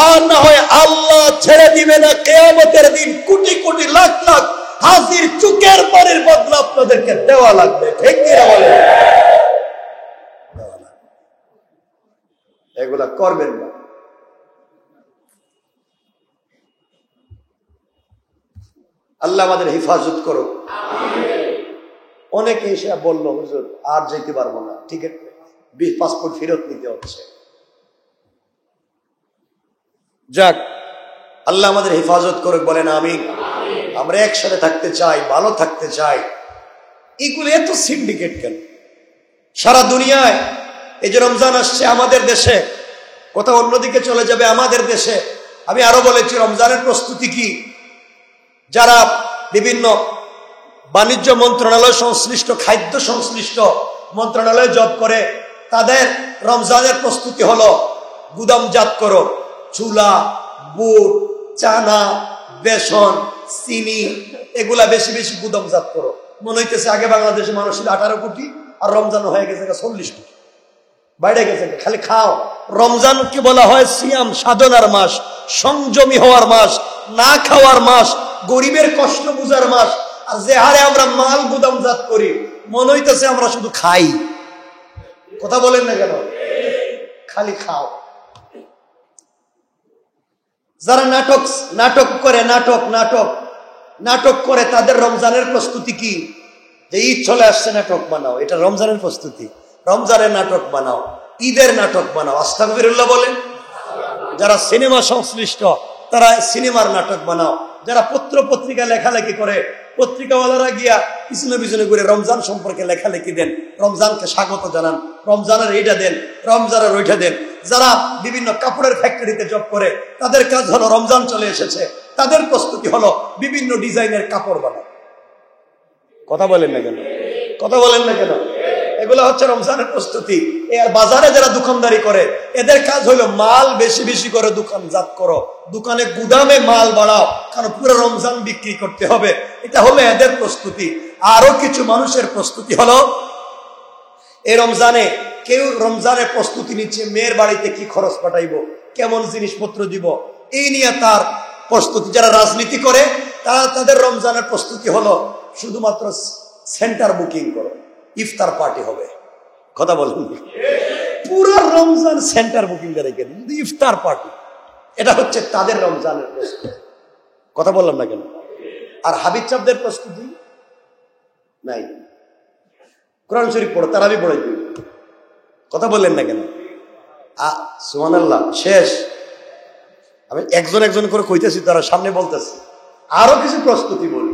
আর না হয় আল্লাহ ছেড়ে দিবে না কিয়ামতের দিন। কোটি কোটি লাখ লাখ হাজির চুকের পরের বদলা আপনাদেরকে দেওয়া লাগবে, ঠিক কিনা বলেন? এগুলা করবেন না। আল্লাহ আমাদের হেফাজত করো। অনেকে এসে বললো, হুজুর আর যেতে পারবো না, টিকিট পাসপোর্ট ফেরত নিতে হচ্ছে। যাক, আল্লাহ আমাদের হেফাজত করুক, বলেন আমিন। আমরা একসাথে থাকতে চাই, ভালো থাকতে চাই। এগুলো এত সিন্ডিকেট কেন সারা দুনিয়ায়? এই যে রমজান আসছে আমাদের দেশে, কোথাও অন্যদিকে চলে যাবে, আমাদের দেশে। আমি আরো বলেছি, রমজানের প্রস্তুতি কি? যারা বিভিন্ন বাণিজ্য মন্ত্রণালয় সংশ্লিষ্ট, খাদ্য সংশ্লিষ্ট মন্ত্রণালয়ে জব করে, তাদের রমজানের প্রস্তুতি হলো গুদামজাত করো, চুলা, বুট, চানা, বেসন, চিনি, এগুলা বেশি বেশি গুদামজাত করো। মনে হইতেছে আগে বাংলাদেশের মানুষের 18 কোটি, আর রমজান হয়ে গেছে 40 কোটি, বাইরে গেছে। খালি খাও। রমজানকে বলা হয় সিয়াম, সাধনার মাস, সংযমী হওয়ার মাস, না খাওয়ার মাস, গরিবের কষ্ট বুঝার মাস। আর যে হারে আমরা মাল গুদামজাত করি, মনে হইতেছে আমরা শুধু খাই। কথা বলেন না কেন? খালি খাও। যারা নাটক করে, নাটক করে, তাদের রমজানের প্রস্তুতি কি? যে ঈদ চলে আসছে, নাটক বানাও, এটা রমজানের প্রস্তুতি। রমজানের নাটক বানাও, ঈদের নাটক বানাও। আস্তাগফিরুল্লাহ বলেন। যারা সিনেমা সংশ্লিষ্ট, তারা সিনেমার নাটক বানাও, যারা পত্র পত্রিকা লেখালেখি করে পত্রিকাওয়ালারা গিয়া পিছনে পিছনে ঘুরে রমজান সম্পর্কে লেখালেখি দেন, রমজানকে স্বাগত জানান, রমজানের এইটা দেন, রমজানের ওইটা দেন। যারা বিভিন্ন কাপড়ের ফ্যাক্টরিতে জব করে তাদের কাজ হলো রমজান চলে এসেছে, তাদের প্রস্তুতি হলো বিভিন্ন ডিজাইনের কাপড় বানানো। কথা বলেন না কেন? কথা বলেন না কেন? এগুলো হচ্ছে রমজানের প্রস্তুতি। আর বাজারে যারা দোকানদারি করে এদের কাজ হলো মাল বেশি বেশি করে দোকানজাত করো, দোকানে গুদামে মাল বাড়াও, কারণ পুরো রমজান বিক্রি করতে হবে। এটা হলো এদের প্রস্তুতি। আরো কিছু মানুষের প্রস্তুতি হলো এই রমজানে, কেউ রমজানের প্রস্তুতি নিচ্ছে মেয়ের বাড়িতে কি খরচ পাঠাইবো, কেমন জিনিসপত্র দিব, এই নিয়ে তার প্রস্তুতি। যারা রাজনীতি করে তারা তাদের রমজানের প্রস্তুতি হলো শুধুমাত্র সেন্টার বুকিং করো, ইফতার পার্টি হবে। কথা বলেন, পুরো রমজান সেন্টার বুকিং করে কেন, ইফতার পার্টি, এটা হচ্ছে তাদের রমজানের প্রস্তুতি। কথা বললাম না কেন? আর হাবিব চাপদের প্রস্তুতি নাই, কোরআন শরীফ পড়ো, তারাবি পড়ে দিই। কথা বললেন না কেন? সুবহানাল্লাহ। শেষ, আমি একজন একজন করে কইতেছি, তারা সামনে বলতেছি। আরো কিছু প্রস্তুতি বলি,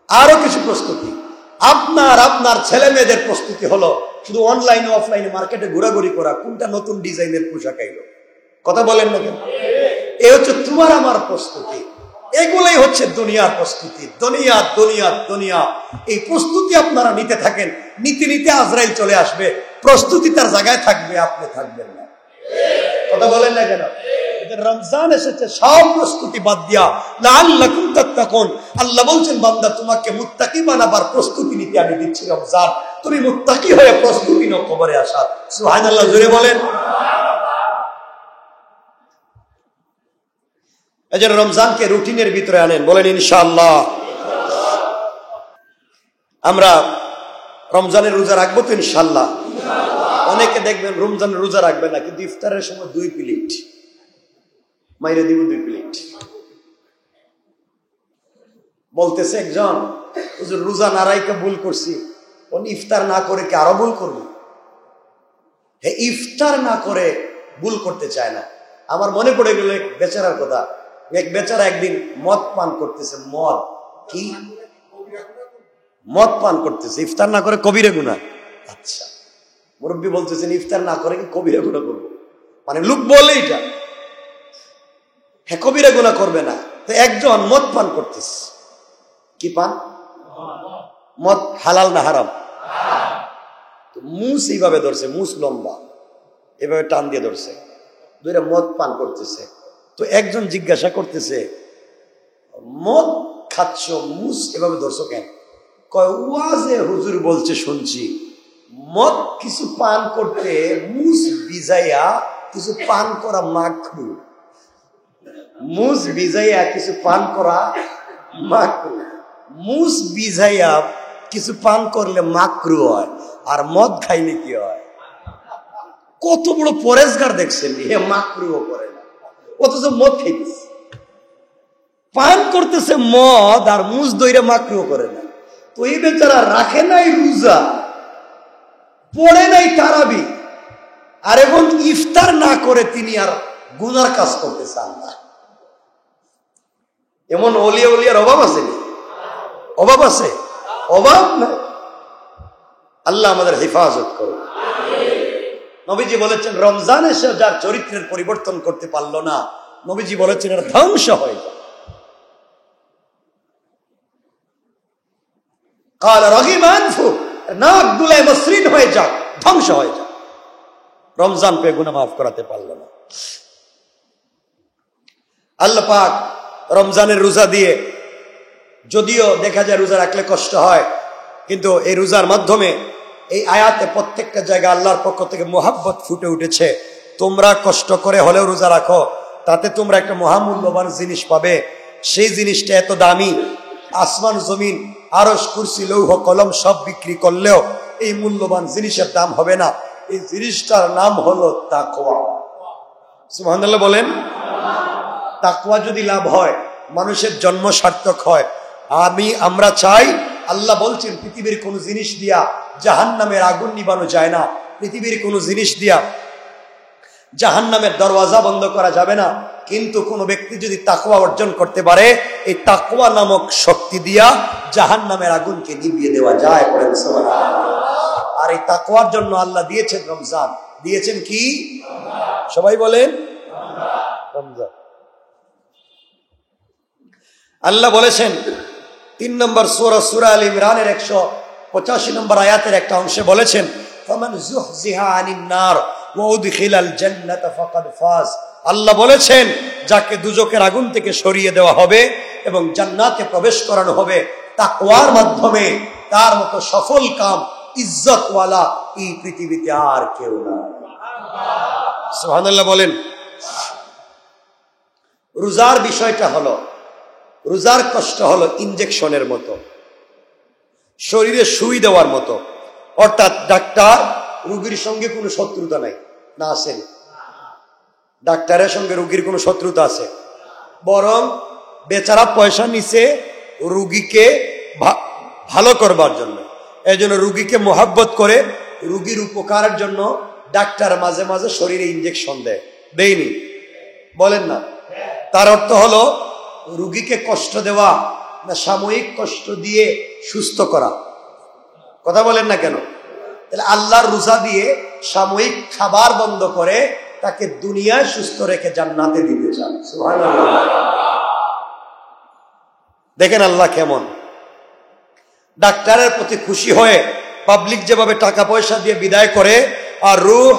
আরো কিছু প্রস্তুতি। আপনার ছেলে মেয়েদের প্রস্তুতি হলো শুধু অনলাইনে অফলাইনে মার্কেটে ঘোরাঘুরি করা, কোনটা নতুন ডিজাইনের পোশাক আইলো। কথা বলেন না কেন? এ হচ্ছে তোমার আমার প্রস্তুতি। এগুলোই হচ্ছে দুনিয়ার প্রস্তুতি। দুনিয়া দুনিয়া দুনিয়া, এই প্রস্তুতি আপনারা নিতে থাকেন, নিতে নিতে আজরাইল চলে আসবে, প্রস্তুতি তার জায়গায় থাকবে, আপনি থাকবেন না। কথা বলেন না কেন? রমজান এসেছে সব প্রস্তুতি বাদ দিয়া, লাআল্লাকুম তাত্তাকুন। আল্লাহ বলছেন, বান্দা তোমাকে মুত্তাকি বানাবার প্রস্তুতি নিতে আমি দিচ্ছি রমজান, তুমি মুত্তাকি হয়ে প্রস্তুতি নাও কবরে আসার। সুবহানাল্লাহ, জোরে বলেন। এজন্য রমজানকে রুটিনের ভিতরে আনেন, বলেন ইনশাআল্লাহ। আমরা রমজানের রোজা রাখবো তো ইনশাআল্লাহ। অনেকে দেখবেন রমজানের রোজা রাখবে না, কিন্তু ইফতারের সময় 2 প্লেট মাইরে দিব, 2 প্লেট। বলতেছে একজন, রোজা না রাইকে ভুল করছি, ইফতার না করে কি আরো ভুল করবো? হ্যাঁ, ইফতার না করে ভুল করতে চায় না। আমার মনে পড়ে গেল এক বেচারার কথা। এক বেচারা একদিন মদ পান করতেছে, মদ কি মদ পান করতেছে, ইফতার না করে কবিরা গুনাহ। আচ্ছা, মুরব্বী বলতেছেন ইফতার না করে কি কবিরা গুনাহ করবো? মানে লোক বলে এটা, হ্যাঁ কবিরা গুনাহ করবে না। তো একজন মদ পান করতেছে, কি পান? মদ হালাল না হারাম? তো মুস এইভাবে ধরছে, মুস লম্বা, এভাবে টান দিয়ে ধরছে, দুইটা মদ পান করতেছে। তো একজন জিজ্ঞাসা করতেছে, মদ খাচ্ছ, মুস এভাবে ধরছো কেন? কয়, ওয়াজে হুজুর বলছে শুনছি, মদ কিছু পান করতে মুস ভিজাইয়া কিছু পান করা মাকরু। মুস ভিজাইয়া কিছু পান করা মাকরু। মুস ভিজাইয়া কিছু পান করলে মাকরু হয়, আর মদ খাইলে কি হয়? কত বড় পরেশগার দেখছেন, হে মাকরুও করে না, অথচ মদ খাইতেছে, পান করতেছে মদ, আর মুস দইরা মাকরুও করে না। তো এই বেচারা রাখে নাই রোজা, পড়ে নাই তারাবি, আর এখন ইফতার না করে তিনি আর গুনার কাজ করতে চান না। এমন ওলিয়া ওলিয়ার অভাব আছে? অভাব আছে? অভাব নাই। আল্লাহ আমাদের হেফাজত করুন। নবীজি বলেছেন, রমজান এসে যার চরিত্রের পরিবর্তন করতে পারলো না, নবীজি বলেছেন এর ধ্বংস হয়ে যায়। কাল রগিমান ফু, নাক দুলায় মসৃণ হয়ে যাক, ধ্বংস হয়ে যাক। রমজান পেয়ে গুনাহ মাফ করাতে পারলো না। আল্লাহ পাক রমজানের রোজা দিয়ে, যদিও দেখা যায় রোজা রাখলে কষ্ট হয়, কিন্তু এই রোজার মাধ্যমে এই আয়াতে প্রত্যেকটা জায়গায় আল্লাহর পক্ষ থেকে মোহাব্বত ফুটে উঠেছে। তোমরা কষ্ট করে হলেও রোজা রাখো, তাতে তোমরা একটা মহামূল্যবান জিনিস পাবে। সেই জিনিসটা এত দামি, আসমান জমিন আরশ কুরসি লৌহ কলম সব বিক্রি করলেও এই মূল্যবান জিনিসের দাম হবে না। এই জিনিসটার নাম হলো তাকওয়া। সুবহানাল্লাহ বলেন। তাকওয়া যদি লাভ হয়, মানুষের জন্ম সার্থক হয়। আমরা চাই, আল্লাহ বলছেন পৃথিবীর কোন জিনিস দিয়া জাহান্নামের আগুন নিবানো যায় না, পৃথিবীর কোন জিনিস দিয়া জাহান্নামের দরওয়াজা বন্ধ করা যাবে না, কিন্তু কোন ব্যক্তি যদি তাকওয়া অর্জন করতে পারে, এই তাকওয়া নামক শক্তি দিয়া জাহান্নামের আগুনকে নিভিয়ে দেওয়া যায়। পড়েন সুবহানাল্লাহ। আর এই তাকওয়ার জন্য আল্লাহ দিয়েছেন রমজান, দিয়েছেন কি? সবাই বলেন রমজান। আল্লাহ বলেছেন 3 নম্বর সূরা আল ইমরানের 185 নম্বর আয়াতের একটা অংশে বলেছেন, ফামান যুহজিহা আনিন নার ওয়া উদখিলাল জান্নাতা ফাকাদ ফাজ। আল্লাহ বলেছেন, যাকে দুজকের আগুন থেকে সরিয়ে দেওয়া হবে এবং জান্নাতে প্রবেশ করানো হবে তাকওয়ার মাধ্যমে, তার মতো সফল কাম ইজ্জতওয়ালা এই পৃথিবীতে আর কেউ না। সুবহানাল্লাহ বলেন। রোজার বিষয়টা হলো, রোজার কষ্ট হলো ইনজেকশনের মতো, শরীরে সুই দেওয়ার মতো। অর্থাৎ ডাক্তার রোগীর সঙ্গে কোনো শত্রুতা নাই, না আছেন? ডাক্তারের সঙ্গে রোগীর কোনো শত্রুতা আছে? বরং বেচারা পয়সা নিছে রোগীকে ভালো করবার জন্য। এই জন্য রোগীকে মোহাব্বত করে রোগীর উপকারের জন্য ডাক্তার মাঝে মাঝে শরীরে ইনজেকশন দেয়, দেয়নি? বলেন না। তার অর্থ হলো রোগীকে কষ্ট দেওয়া না সাময়িক কষ্ট দিয়ে সুস্থ করা? কথা বলেন না কেন? তাহলে আল্লাহর রোজা দিয়ে সাময়িক খাবার বন্ধ করে তাকে দুনিয়ায় সুস্থ রেখে জান্নাতে দিতে চান। সুবহানাল্লাহ। দেখেন আল্লাহ কেমন। ডাক্তারের প্রতি খুশি হয়ে পাবলিক যেভাবে টাকা পয়সা দিয়ে বিদায় করে, আর রূহ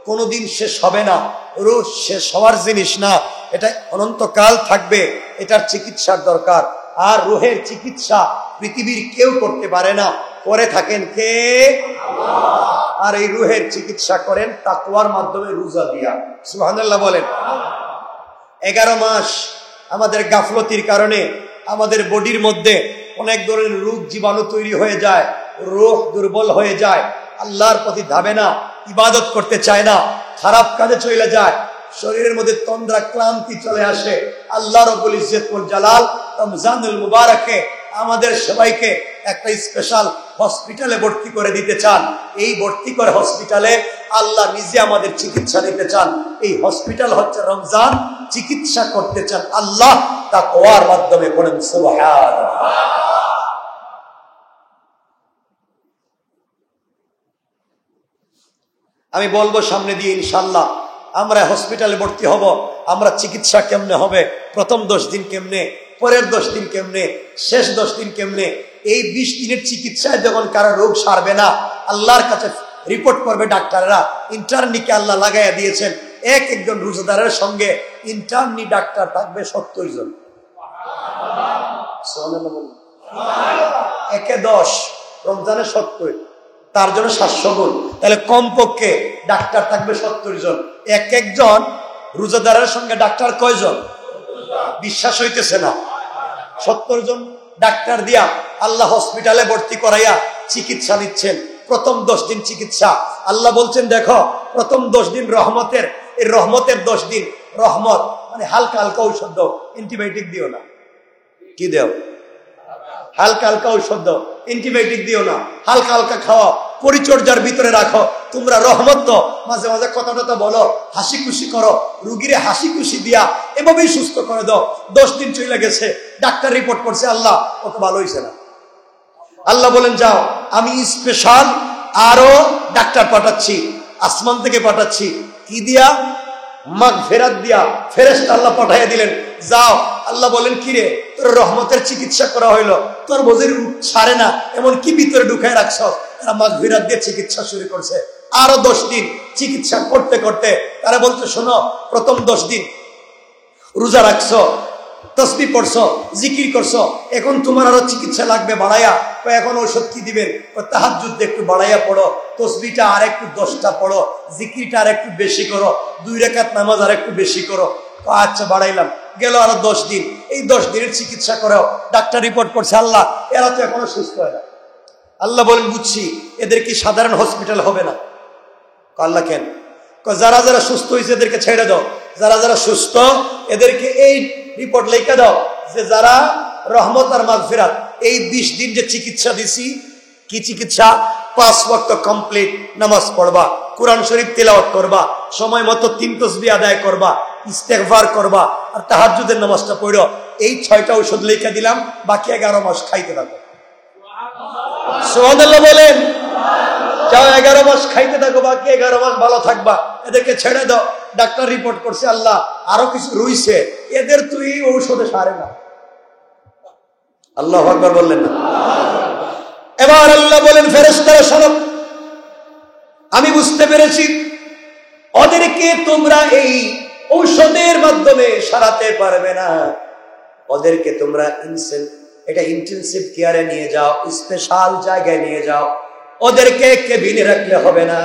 কোনোদিন শেষ হবে না, রূহ শেষ হওয়ার জিনিস না, এটা অনন্তকাল থাকবে, এটার চিকিৎসার দরকার। আর রূহের চিকিৎসা পৃথিবীর কেউ করতে পারে না, করে থাকেন কে? আল্লাহ। আর এই রূহের চিকিৎসা করেন তাকওয়ার মাধ্যমে, রোজা দিয়া। সুবহানাল্লাহ বলেন। 11 মাস আমাদের গাফলতির কারণে আমাদের বডির মধ্যে অনেক ধরনের রোগ জীবাণু তৈরি হয়ে যায়, রূহ দুর্বল হয়ে যায়, আল্লাহর প্রতি ধাবে না, ইবাদত করতে চায় না, খারাপ কাজে চলে যায়, শরীরের মধ্যে তন্দ্রা ক্লান্তি চলে আসে। আল্লাহ রাব্বুল ইজ্জত ওয়াল জালাল রমজানুল মুবারকে আমাদের সবাইকে একটা স্পেশাল হসপিটালে ভর্তি করে দিতে চান। এই ভর্তি করে হসপিটালে আল্লাহ নিজে আমাদের চিকিৎসা দিতে চান। এই হসপিটাল হচ্ছে রমজান। চিকিৎসা করতে চান আল্লাহ তাকওয়ার মাধ্যমে। বলেন সুবহানাল্লাহ। আমি বলবো সামনে দিয়ে ইনশাআল্লাহ আমরা হসপিটালে ভর্তি হব, আমরা চিকিৎসা কেমনে হবে, প্রথম 10 দিন কেমনে, পরের 10 দিন কেমনে, শেষ 10 দিন কেমনে। এই 20 দিনের চিকিৎসায় যখন কারো রোগ সারবে না, আল্লাহর কাছে রিপোর্ট করবে ডাক্তাররা। ইন্টার্নিকে আল্লাহ লাগাইয়া দিয়েছেন, একজন রোজাদারের সঙ্গে ইন্টার্নি ডাক্তার থাকবে 70 জন। একে 10, রমজানে 70, তার জন্য 700 গুণ। তাহলে কমপক্ষে ডাক্তার থাকবে 70 জন। একজন রোজাদারের সঙ্গে ডাক্তার কয়জন? বিশ্বাস হইতেছে না? 70 জন ডাক্তার দিয়া আল্লাহ হসপিটালে ভর্তি করাইয়া চিকিৎসা দিচ্ছেন। প্রথম 10 দিন চিকিৎসা। আল্লাহ বলছেন, দেখো প্রথম 10 দিন রহমতের, এই রহমতের 10 দিন রহমত মানে হালকা হালকা ঔষধ দাও, অ্যান্টিবায়োটিক দিও না। কি দেও? হালকা হালকা ঔষধ দাও, অ্যান্টিবায়োটিক দিও না, হালকা হালকা খাওয়া, পরিচর্যার ভিতরে রাখো। তোমরা রহমত তো মাঝে মাঝে কথা টথা বলো, হাসি খুশি করো, রুগীরে হাসি খুশি দিয়া এভাবেই সুস্থ করে দাও। 10 দিন চলে গেছে, ডাক্তার রিপোর্ট করছে আল্লাহ কত ভালো হয়েছে না। আল্লাহ বলেন, যাও আমি স্পেশাল আরো ডাক্তার পাঠাচ্ছি, আসমান থেকে পাঠাচ্ছি। কি দিয়া? মাগফিরাত দিয়া ফেরেশতা আল্লাহ পাঠিয়ে দিলেন, যাও। আল্লাহ বলেন, কিরে তোর রহমতের চিকিৎসা করা হইলো, তোর বোঝের ছাড়ে না, এমন কি ভিতরে ঢুকায় রাখছ? তারা মাগফিরাত দিয়ে চিকিৎসা শুরু করছে। আরো 10 দিন চিকিৎসা করতে করতে তারা বলছে, শোনো প্রথম 10 দিন রোজা রাখছো, তসবিহ পড়ছো, জিকির করছো, এখন তোমার আরো চিকিৎসা লাগবে বাড়াইয়া। এখন ঔষধ কি দিবেন? তাহাজ্জুদ একটু বাড়াইয়া পড়ো, তসবিহটা আর একটু 10টা পড়ো, জিকিরটা আর একটু বেশি করো, 2 রাকাত নামাজ আর একটু বেশি করো। আচ্ছা বাড়াইলাম। গেল আরো 10 দিন। এই 10 দিনের চিকিৎসা করো, ডাক্তার রিপোর্ট করছে আল্লাহ এরা তো এখনো সুস্থ হয় না। আল্লাহ বলেন, বুঝছি, এদের কি সাধারণ হসপিটাল হবে না? আল্লাহ কেন? যারা যারা সুস্থ হয়েছে এদেরকে ছেড়ে দাও, যারা যারা সুস্থ এদেরকে এই রিপোর্ট লিখে দাও যে যারা রহমত আর মাগফিরাত এই 20 দিন যে চিকিৎসা দিছি, কি চিকিৎসা? 5 ওয়াক্ত কমপ্লিট নামাজ পড়বা, কোরআন শরীফ তিলাওয়াত করবা, সময় মতো 3 তাসবিহ আদায় করবা, ইস্তেগফার করবা, আর তাহাজ্জুদের নামাজটা পড়ো। এই 6টা ঔষধ লিখে দিলাম, বাকি 11 মাস খাইতে থাকো। সুবহানাল্লাহ বলেন। যাও 11 মাস খাইতে থাকো, বাকি 11 মাস ভালো থাকবা। এদেরকে ছেড়ে দাও। ডাক্তার রিপোর্ট করছে আল্লাহ আরো কিছু রইছে, এদের তুই ঔষধে সারে না। আল্লাহু আকবার বললেন না? এবার আল্লাহ বলেন, ফেরেশতারা শোনো, আমি বুঝতে পেরেছি ওদেরকে তোমরা এই ঔষধের মাধ্যমে সারাতে পারবে না। ওদেরকে তোমরা ইন্টেনসিভ কেয়ারে নিয়ে যাও, স্পেশাল জায়গায় নিয়ে যাও। ওদেরকে কেবিনে রাখলে হবে না।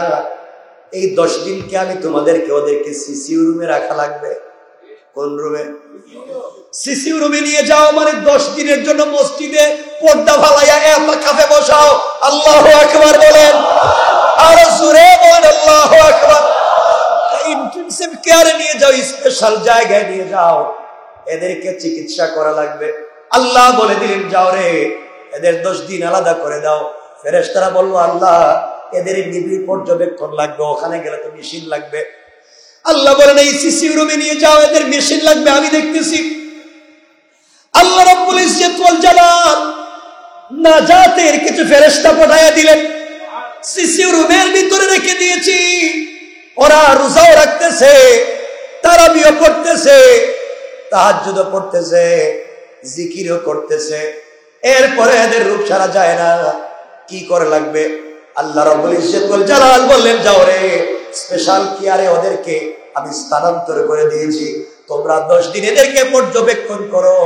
এই 10 দিনকে আমি তোমাদেরকে ওদেরকে সিসিউ রুমে রাখা লাগবে। কোন রুমে? সিসিউ রুমে নিয়ে যাও, মানে 10 দিনের জন্য মসজিদে পর্দা ফালাইয়া ইতিকাফে বসাও। আল্লাহু আকবার বলেন, আর জোরে বলেন আল্লাহু আকবার। ইন্টেনসিভ কেয়ারে নিয়ে যাও, স্পেশাল জায়গায় নিয়ে যাও, এদেরকে চিকিৎসা করা লাগবে। আল্লাহ বলে দিলেন, যাও রে, এদের 10 দিন আলাদা করে দাও। ফেরেশতারা বলল, আল্লাহ এদের নিবিড় পর্যবেক্ষণ লাগবে, ওখানে গেলে তো মেশিন লাগবে। আল্লাহ বলেন, এই সিসি রুমে নিয়ে যাও, এদের মেশিন লাগবে, আমি দেখতেছি। আল্লাহ রাব্বুল ইজ্জত ওয়াল জালাল নাজাতের কিছু ফেরেশতা পাঠায়া দিলেন। সিসি রুমের ভিতরে রেখে দিয়েছি। ওরা রোজাও রাখতেছে, তারাবিও পড়তেছে, তাহাজ্জুদও পড়তেছে, জিকিরও করতেছে। এরপরে এদের রূপ ছাড়া যায় না। কি করে লাগবে? আল্লাহ রাব্বুল ইজ্জত ওয়াল জালাল বললেন, যাও রে, স্পেশাল কেয়ারে ওদেরকে আমি স্থানান্তর করে দিয়েছি। তোমরা 10 দিন এদেরকে পর্যবেক্ষণ করো,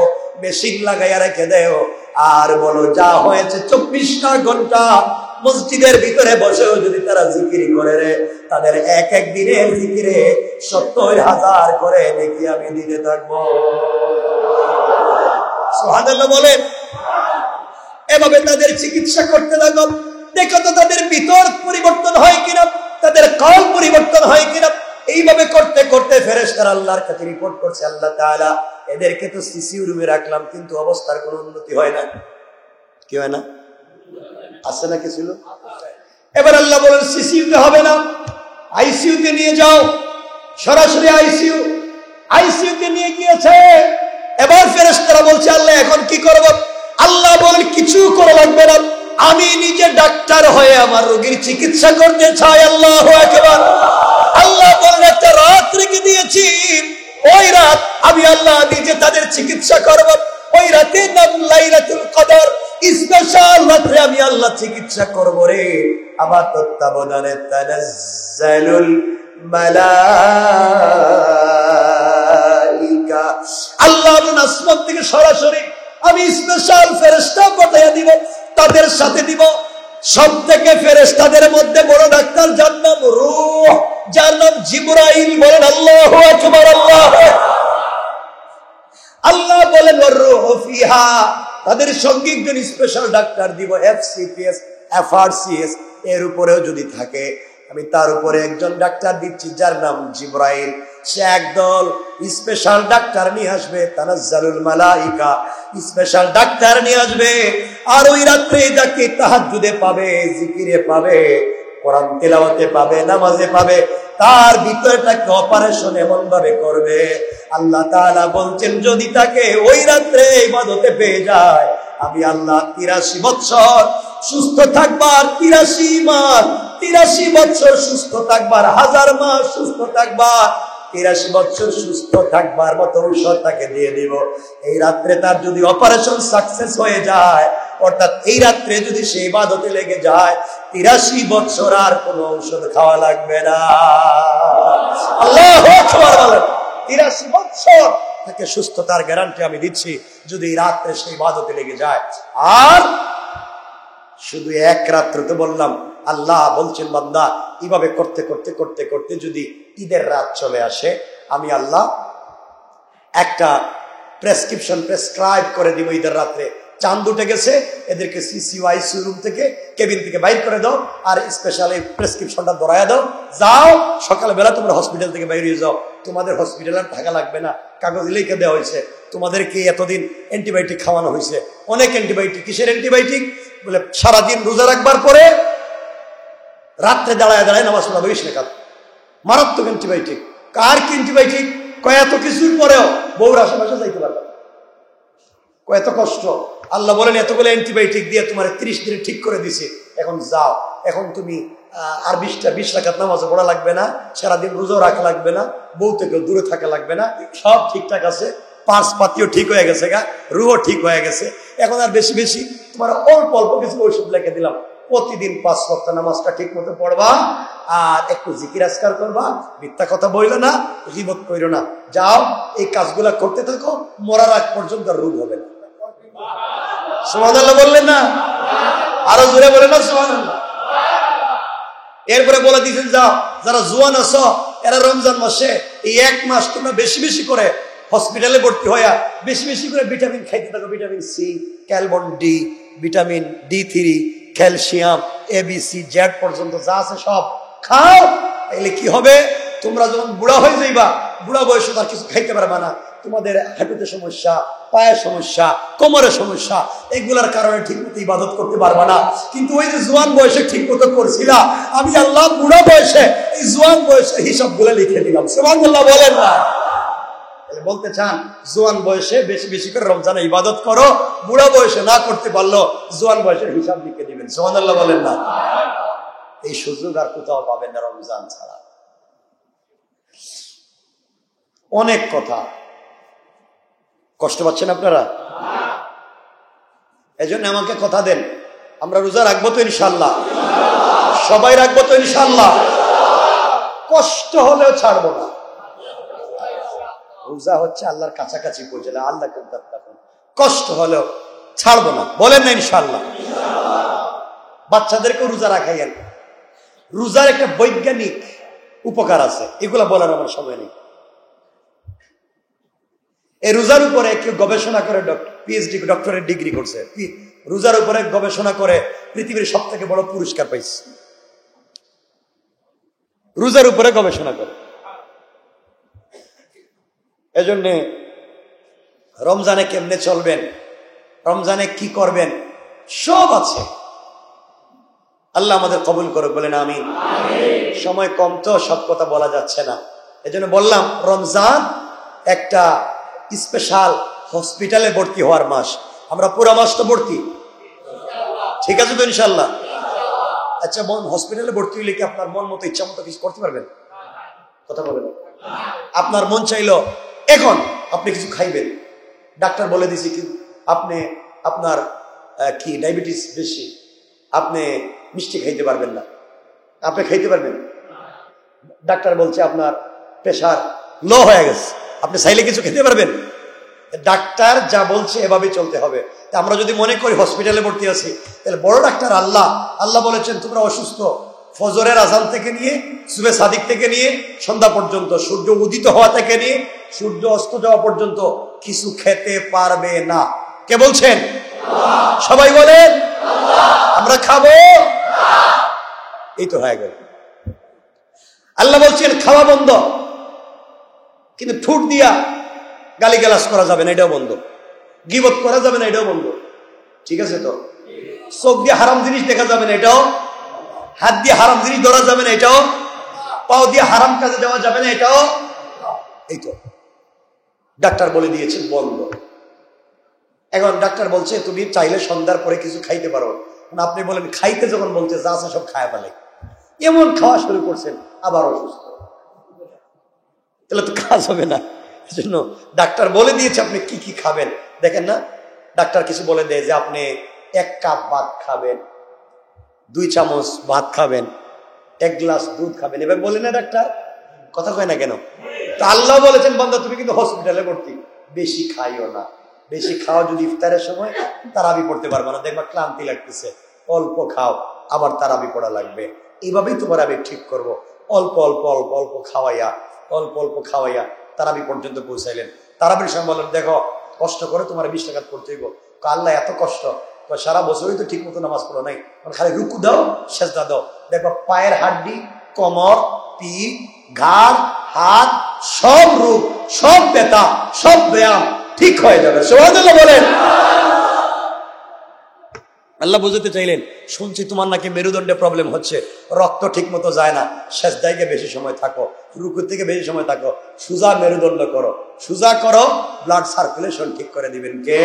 মেশিন লাগাইয়া রেখে দেও, আর বলো যা হয়েছে 24টা ঘন্টা মসজিদের ভিতরে বসেও যদি তারা জিকির করে রে, তাদের এক এক দিনের জিকিরে 70,000 করে নেকি আমি দিতে থাকবো। সুবহানাল্লাহ বলেন। এভাবে তাদের চিকিৎসা করতে লাগো। দেখো তো তাদের ভিতর পরিবর্তন হয় কিনা, তাদের কল পরিবর্তন হয় কিনা। এইভাবে করতে করতে ফেরেশতারা আল্লাহর কাছে রিপোর্ট করছে, আল্লাহ তাআলা এদেরকে তো সিসিউ রুমে রাখলাম, কিন্তু অবস্থার কোনো উন্নতি হয় না। কি হয় না? আছে না কিছু? এবার আল্লাহ বলেন, সিসিউতে হবে না, আইসিইউতে নিয়ে যাও। সরাসরি আইসিইউতে নিয়ে গিয়েছে। এবার ফেরেশতারা বলছে, আল্লাহ এখন কি করব? আল্লাহ বলেন, কিছু করা লাগবে না, আমি নিজে ডাক্তার হয়ে আমার রোগীর চিকিৎসা করতে চাই। আল্লাহু আকবার। আল্লাহ বলেন, একটা রাত রেখে দিয়েছি, ওই রাত আমি আল্লাহ নিজে তাদের চিকিৎসা করব। ওই রাতের নাম লাইলাতুল কদর। স্পেশাল রাতে আমি আল্লাহ চিকিৎসা করব রে। আমার তত্ত্বাবধানে তানাজ্জালুল মালাইকা। আল্লাহ আসমান থেকে সরাসরি আমি স্পেশাল ফেরেশতা পাঠিয়ে দিব, তাদের সাথে দিব। সব থেকে ফেরেশতাদের মধ্যে বড় ডাক্তার, যার নাম রূহ, যার নাম জিবরাইল। বলেন আল্লাহু আকবার। আল্লাহ বলেন, ওয়ারূহু ফিহা। তাদের সঙ্গে একজন স্পেশাল ডাক্তার দিব, এফসিপিএস, এফআরসিএস এর উপরেও যদি থাকে, আমি তার উপরে একজন ডাক্তার দিচ্ছি, যার নাম জিবরাইল। সে একদল স্পেশাল ডাক্তার নিয়ে আসবে, তানাজ্জালুল মালাইকা, স্পেশাল ডাক্তার নিয়ে আসবে। আর ওই রাত্রে যাকে তাহাজ্জুদে পাবে, জিকিরে পাবে, কোরআন তেলাওয়াতে পাবে, নামাজে পাবে, তার ভিতরটাকে অপারেশন এমন ভাবে করবে। আল্লাহ তাআলা বলছেন, যদি তাকে ওই রাত্রে ইবাদতে পেয়ে যায়, আমি আল্লাহ 83 বছর সুস্থ থাকবার, 83 মাস, 83 বছর সুস্থ থাকবার, 1000 মাস সুস্থ থাকবার, 83 বছর সুস্থ থাকবার মতো ঔষধ তাকে দিয়ে দিব। এই রাত্রে তার যদি অপারেশন সাকসেস হয়ে যায়, অর্থাৎ এই রাত্রে যদি সে ইবাদতে লেগে যায়, 83 বছর আর কোনো ঔষধ খাওয়া লাগবে না। আল্লাহু আকবার বলেন। 83 বছর তাকে সুস্থতার গ্যারান্টি আমি দিচ্ছি, যদি এই রাত্রে সে ইবাদতে লেগে যায়। আর শুধু এক রাত্রে তো বললাম, আল্লাহ বলছেন, বান্দা এইভাবে করতে করতে করতে করতে যদি ঈদের রাত চলে আসে, আমি আল্লাহ একটা প্রেসক্রিপশন প্রেসক্রাইব করে দিব। ঈদের রাত্রে চাঁদ উঠে গেছে, এদেরকে সিসিউ আইসিইউ রুম থেকে, কেবিন থেকে বাইর করে দাও, আর স্পেশাল এই প্রেসক্রিপশনটা ধরায়া দাও। যাও, সকালবেলা তোমরা হসপিটাল থেকে বাইরে যাও, তোমাদের হসপিটালে থাকা লাগবে না, কাগজ লিখে দেওয়া হয়েছে, তোমাদেরকে এতদিন অ্যান্টিবায়োটিক খাওয়ানো হয়েছে। অনেক অ্যান্টিবায়োটিক। কিসের অ্যান্টিবায়োটিক? বলে সারাদিন রোজা রাখবার পরে রাত্রে দাঁড়ায় দাঁড়ায় নামাজ পড়া 20 রাকাত, মারাত্মক অ্যান্টিবায়োটিক। কার কি অ্যান্টিবায়োটিক? এত কিছুর পরেও বউর আশেপাশে যাইতে পারবে না, এত কষ্ট। আল্লাহ বলেন এতগুলো অ্যান্টিবায়োটিক দিয়ে তোমার 30 দিনে ঠিক করে দিছে, এখন যাও, এখন তুমি আর 20 রাকাত নামাজও পড়া লাগবে না, সারাদিন রোজাও রাখা লাগবে না, বউ থেকেও দূরে থাকা লাগবে না, সব ঠিকঠাক আছে, পার্স পাতিও ঠিক হয়ে গেছে, রুহও ঠিক হয়ে গেছে। এখন আর বেশি বেশি তোমার অল্প অল্প কিছু ওষুধ লিখে দিলাম, প্রতিদিন 5 ওয়াক্ত নামাজটা ঠিক মতো পড়বা, আর একটু জিকির আজকার করবা, মিথ্যা কথা বইলো না, গীবত কইরো না, যাও এই কাজগুলা করতে থাকো, মরার আগ পর্যন্ত রোগ হবে না। সুবহানাল্লাহ বললেন না? আরো জোরে বলেন না সুবহানাল্লাহ। এরপরে বলে দিয়েছেন যাও যারা জোয়ান আছো এরা রমজান মাসে এই 1 মাস তোমরা বেশি বেশি করে হসপিটালে ভর্তি হইয়া বেশি বেশি করে ভিটামিন খাইতে থাকো, ভিটামিন সি, ক্যালবন D, vitamin D3, calcium, ABC, Z পর্যন্ত যা আছে সব খাও। তাইলে কি হবে, তোমরা যখন বুড়া হয়ে যাইবা, বুড়া বয়সে তার কিছু খাইতে পারবা না, তোমাদের হাঁটুতে সমস্যা, পায়ের সমস্যা, কোমরের সমস্যা, এগুলার কারণে ঠিক মতো ইবাদত করতে পারবা না। কিন্তু ওই যে জোয়ান বয়সে ঠিক মতো করছিলা, আমি আল্লাহ বুড়া বয়সে এই জোয়ান বয়সের হিসাব গুলো লিখে দিলাম। সুবহানাল্লাহ বলেন না? বলতে চান জোয়ান বয়সে বেশি বেশি করে রমজানে ইবাদত করো, বুড়া বয়সে না করতে পারলো জোয়ান বয়সের হিসাব লিখে দিবেন। সুবহানাল্লাহ বলেন না? এই সুযোগ আর কোথাও পাবেন না রমজান ছাড়া। অনেক কথা, কষ্ট পাচ্ছেন আপনারা? এজন্য আমাকে কথা দেন, আমরা রোজা রাখবো তো ইনশাআল্লাহ, সবাই রাখবো তো ইনশাআল্লাহ, কষ্ট হলেও ছাড়বো না। রোজা হচ্ছে আল্লাহর কাছাকাছি পৌঁছে, আল্লাহ কষ্ট হলেও ছাড়বো না, বলেন না ইনশাআল্লাহ? বাচ্চাদেরকে রোজা রাখাইয়েন, রোজার একটা বৈজ্ঞানিক উপকার আছে, এগুলা বলার আমার সময় নেই। এই রোজার উপরে কেউ গবেষণা করে PhD ডক্টরেট ডিগ্রি করছে, রোজার উপরে গবেষণা করে পৃথিবীর সব থেকে বড় পুরস্কার পাইছে, রোজার উপরে গবেষণা করে। এজন্যে রমজানে কেমনে চলবেন, রমজানে কি করবেন, সব আছে। আল্লাহ আমাদের কবুল করে, বলেন আমিন। সময় কম তো সব কথা বলা যাচ্ছে না, এজন্য বললাম রমজান একটা স্পেশাল হসপিটালে ভর্তি হওয়ার মাস। আমরা পুরো মাস তো ভর্তি, ঠিক আছে তো ইনশাল্লাহ? আচ্ছা, হসপিটালে ভর্তি হইলে কি আপনার মন মতো ইচ্ছা মতো কিছু করতে পারবেন? কথা বলেন। আপনার মন চাইলো এখন আপনি কিছু খাইবেন, ডাক্তার বলে দিয়েছে কি আপনি আপনার কি ডায়াবেটিস বেশি, আপনি মিষ্টি খাইতে পারবেন না, আপনি খাইতে পারবেন? ডাক্তার বলছে আপনার প্রেশার লো হয়ে গেছে, আপনি চাইলে কিছু খেতে পারবেন? ডাক্তার যা বলছে এভাবে চলতে হবে। আমরা যদি মনে করি হসপিটালে ভর্তি আছি, তাহলে বড় ডাক্তার আল্লাহ, আল্লাহ বলেছেন তোমরা অসুস্থ, ফজরের আজান থেকে নিয়ে সুবে সাদিক থেকে নিয়ে সন্ধ্যা পর্যন্ত, সূর্য উদিত হওয়া থেকে নিয়ে সূর্য অস্ত যাওয়া পর্যন্ত কিছু খেতে পারবে না। কে বলছেন? সবাই বলেন আমরা খাবো, এই তো হয়ে গেল। আল্লাহ বলছেন খাওয়া বন্ধ, কিন্তু ঠোঁট দিয়া গালিগালাজ করা যাবে না, এটাও বন্ধ। গীবত করা যাবে না, এটাও বন্ধ। ঠিক আছে তো? চোখ দিয়ে হারাম জিনিস দেখা যাবে না, এটাও। হাত দিয়ে হারাম জিনিস ধরা যাবে না, এটাও। পাও দিয়ে হারাম কাজে যাওয়া যাবে না, এটাও। এই তো ডাক্তার বলে দিয়েছে বন্ধ। এখন ডাক্তার বলছে তুমি চাইলে সন্ধ্যার পরে কিছু খাইতে পারো, আপনি বলেন খাইতে যখন বলছে যা আছে সব খায় ফেলে, এমন খাওয়া শুরু করছেন, আবার অসুস্থ, তাহলে তো কাজ হবে না। এজন্য ডাক্তার বলে দিয়েছে আপনি কি কি খাবেন। দেখেন না, ডাক্তার কিছু বলে দেয় যে আপনি 1 কাপ ভাত খাবেন, 2 চামচ ভাত খাবেন, 1 গ্লাস দুধ খাবেন, এবার বলে না ডাক্তার? কথা কয় না কেন? তো আল্লাহ বলেছেন বান্দা তুমি কিন্তু হসপিটালে ভর্তি, বেশি খাইও না। বেশি খাওয়া যদি ইফতারের সময় তারাবি পড়তে পারবে না, দেখবা ক্লান্তি লাগতেছে, অল্প খাও, আবার তারাবি পড়া লাগবে। এইভাবেই তোমার আমি ঠিক করবো, অল্প অল্প অল্প অল্প খাওয়াইয়া, অল্প অল্প খাওয়াইয়া তারাবি পর্যন্ত পৌঁছাইলেন। তারাবির সময় বললেন দেখো কষ্ট করে তোমার 20 টাকা পড়তে হইব। আল্লাহ এত কষ্ট, সারা বছরই তো ঠিক মতো নামাজ পড়ো নাই, খালি রুকু দাও, সেজদা দাও, দেখো পায়ের হাড্ডি, কোমর, পিঠ, ঘাড়, হাত, সব রোগ, সব ব্যথা, সব ব্যায়াম ঠিক হয়ে যাবে। সুবহানাল্লাহ বলেন। আল্লাহ বুঝতে চাইলেন, শুনছি তোমার নাকি মেরুদণ্ডে প্রবলেম হচ্ছে, রক্ত ঠিক মতো যায় না, সেজদায় গিয়ে বেশি সময় থাকো, রুকু থেকে বেশি সময় থাকো, সোজা মেরুদণ্ড করো, সোজা করো, ব্লাড সার্কুলেশন ঠিক করে দিবেন কে?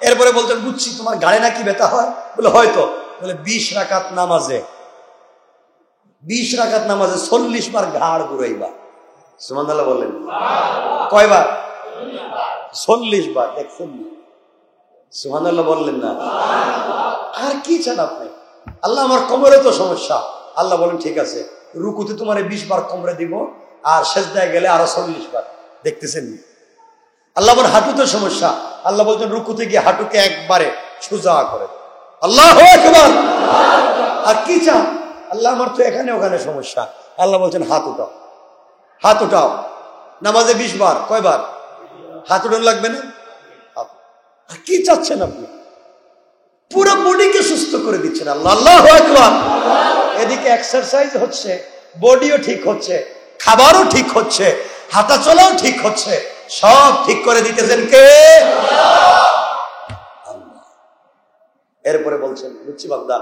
এরপরে বলতেন, বুঝছি তোমার গাড়ি নাকি ব্যথা হয়, বলে হয়তো, বলে 20 রাকাত নামাজে 40 বার ঘাড় ঘুরাইবা। সুবহানাল্লাহ বললেন, কয়বার? 40 বার। দেখছেন না? সুবহানাল্লাহ বললেন না? আর কি চান আপনি? আল্লাহ আমার কোমরে তো সমস্যা, আল্লাহ বলেন ঠিক আছে, রুকুতে তোমার 20 বার কোমরে দিব, আর সেজদায় গেলে আরো 40 বার। দেখতেছেন? আল্লাহ বলেন হাঁটুতে সমস্যা, আল্লাহ বলছেন রুকুতে গিয়ে হাঁটুকে একবারে সোজা করে। আল্লাহু আকবার। আর কি চান? আল্লাহ আমার তো এখানে ওখানে সমস্যা, আল্লাহ বলছেন হাত উঠাও, হাত উঠাও। নামাজে 20 বার, কয়বার? হাত উঠানো লাগবে না? আর কি চাচ্ছেন আপনি? পুরো বডিকে সুস্থ করে দিচ্ছেন আল্লাহ। আল্লাহু আকবার। এদিকে এক্সারসাইজ হচ্ছে, বডিও ঠিক হচ্ছে, খাবারও ঠিক হচ্ছে, হাঁটা চলাও ঠিক হচ্ছে, সব ঠিক করে দিতেছেন কে? আল্লাহ। এরপরে বলছেন, বুঝছি বান্দা,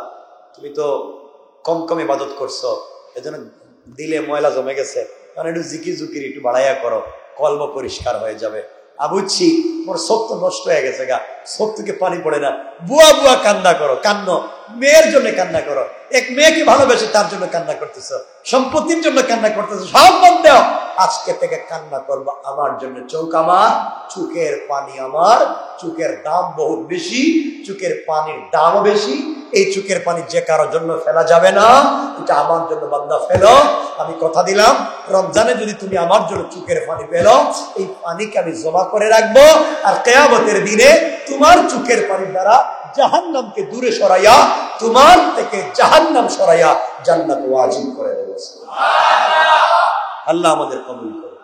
তুমি তো কম কম ইবাদত করছো, এজন্য দিলে ময়লা জমে গেছে, কারণ একটু জিকির জুকির একটু বাড়াইয়া করো, কলব পরিষ্কার হয়ে যাবে। বুঝছি তোমার চোখ তো নষ্ট হয়ে গেছে গা, চোখ থেকে পানি পড়ে না, বুয়া বুয়া কান্না করো, কান্নো, মেয়ের জন্য কান্না করো, এক মেয়েকে ভালোবেসে তার জন্য কান্না করতেছ, সম্পত্তির জন্য কান্না করতেছ, সব বাদ দাও, আজকে থেকে কান্না করবো আমার জন্য। চোখ আমার, চোখের পানি আমার, চোখের দাম বহুত বেশি, চোখের পানির দামও বেশি, এই চোখের পানি যে কারোর জন্য ফেলা যাবে না, এটা আমার জন্য বান্দা ফেলো। আমি কথা দিলাম, রমজানে যদি তুমি আমার জন্য চোখের পানি ফেলো, এই পানিকে আমি জমা করে রাখবো, আর কিয়ামতের দিনে তোমার চোখের পানির দ্বারা জাহান্নামকে দূরে সরাইয়া, তোমার থেকে জাহান্নাম সরাইয়া জান্নাত ওয়াজিব করে দেব। আল্লাহ আমাদের কবুল করুন।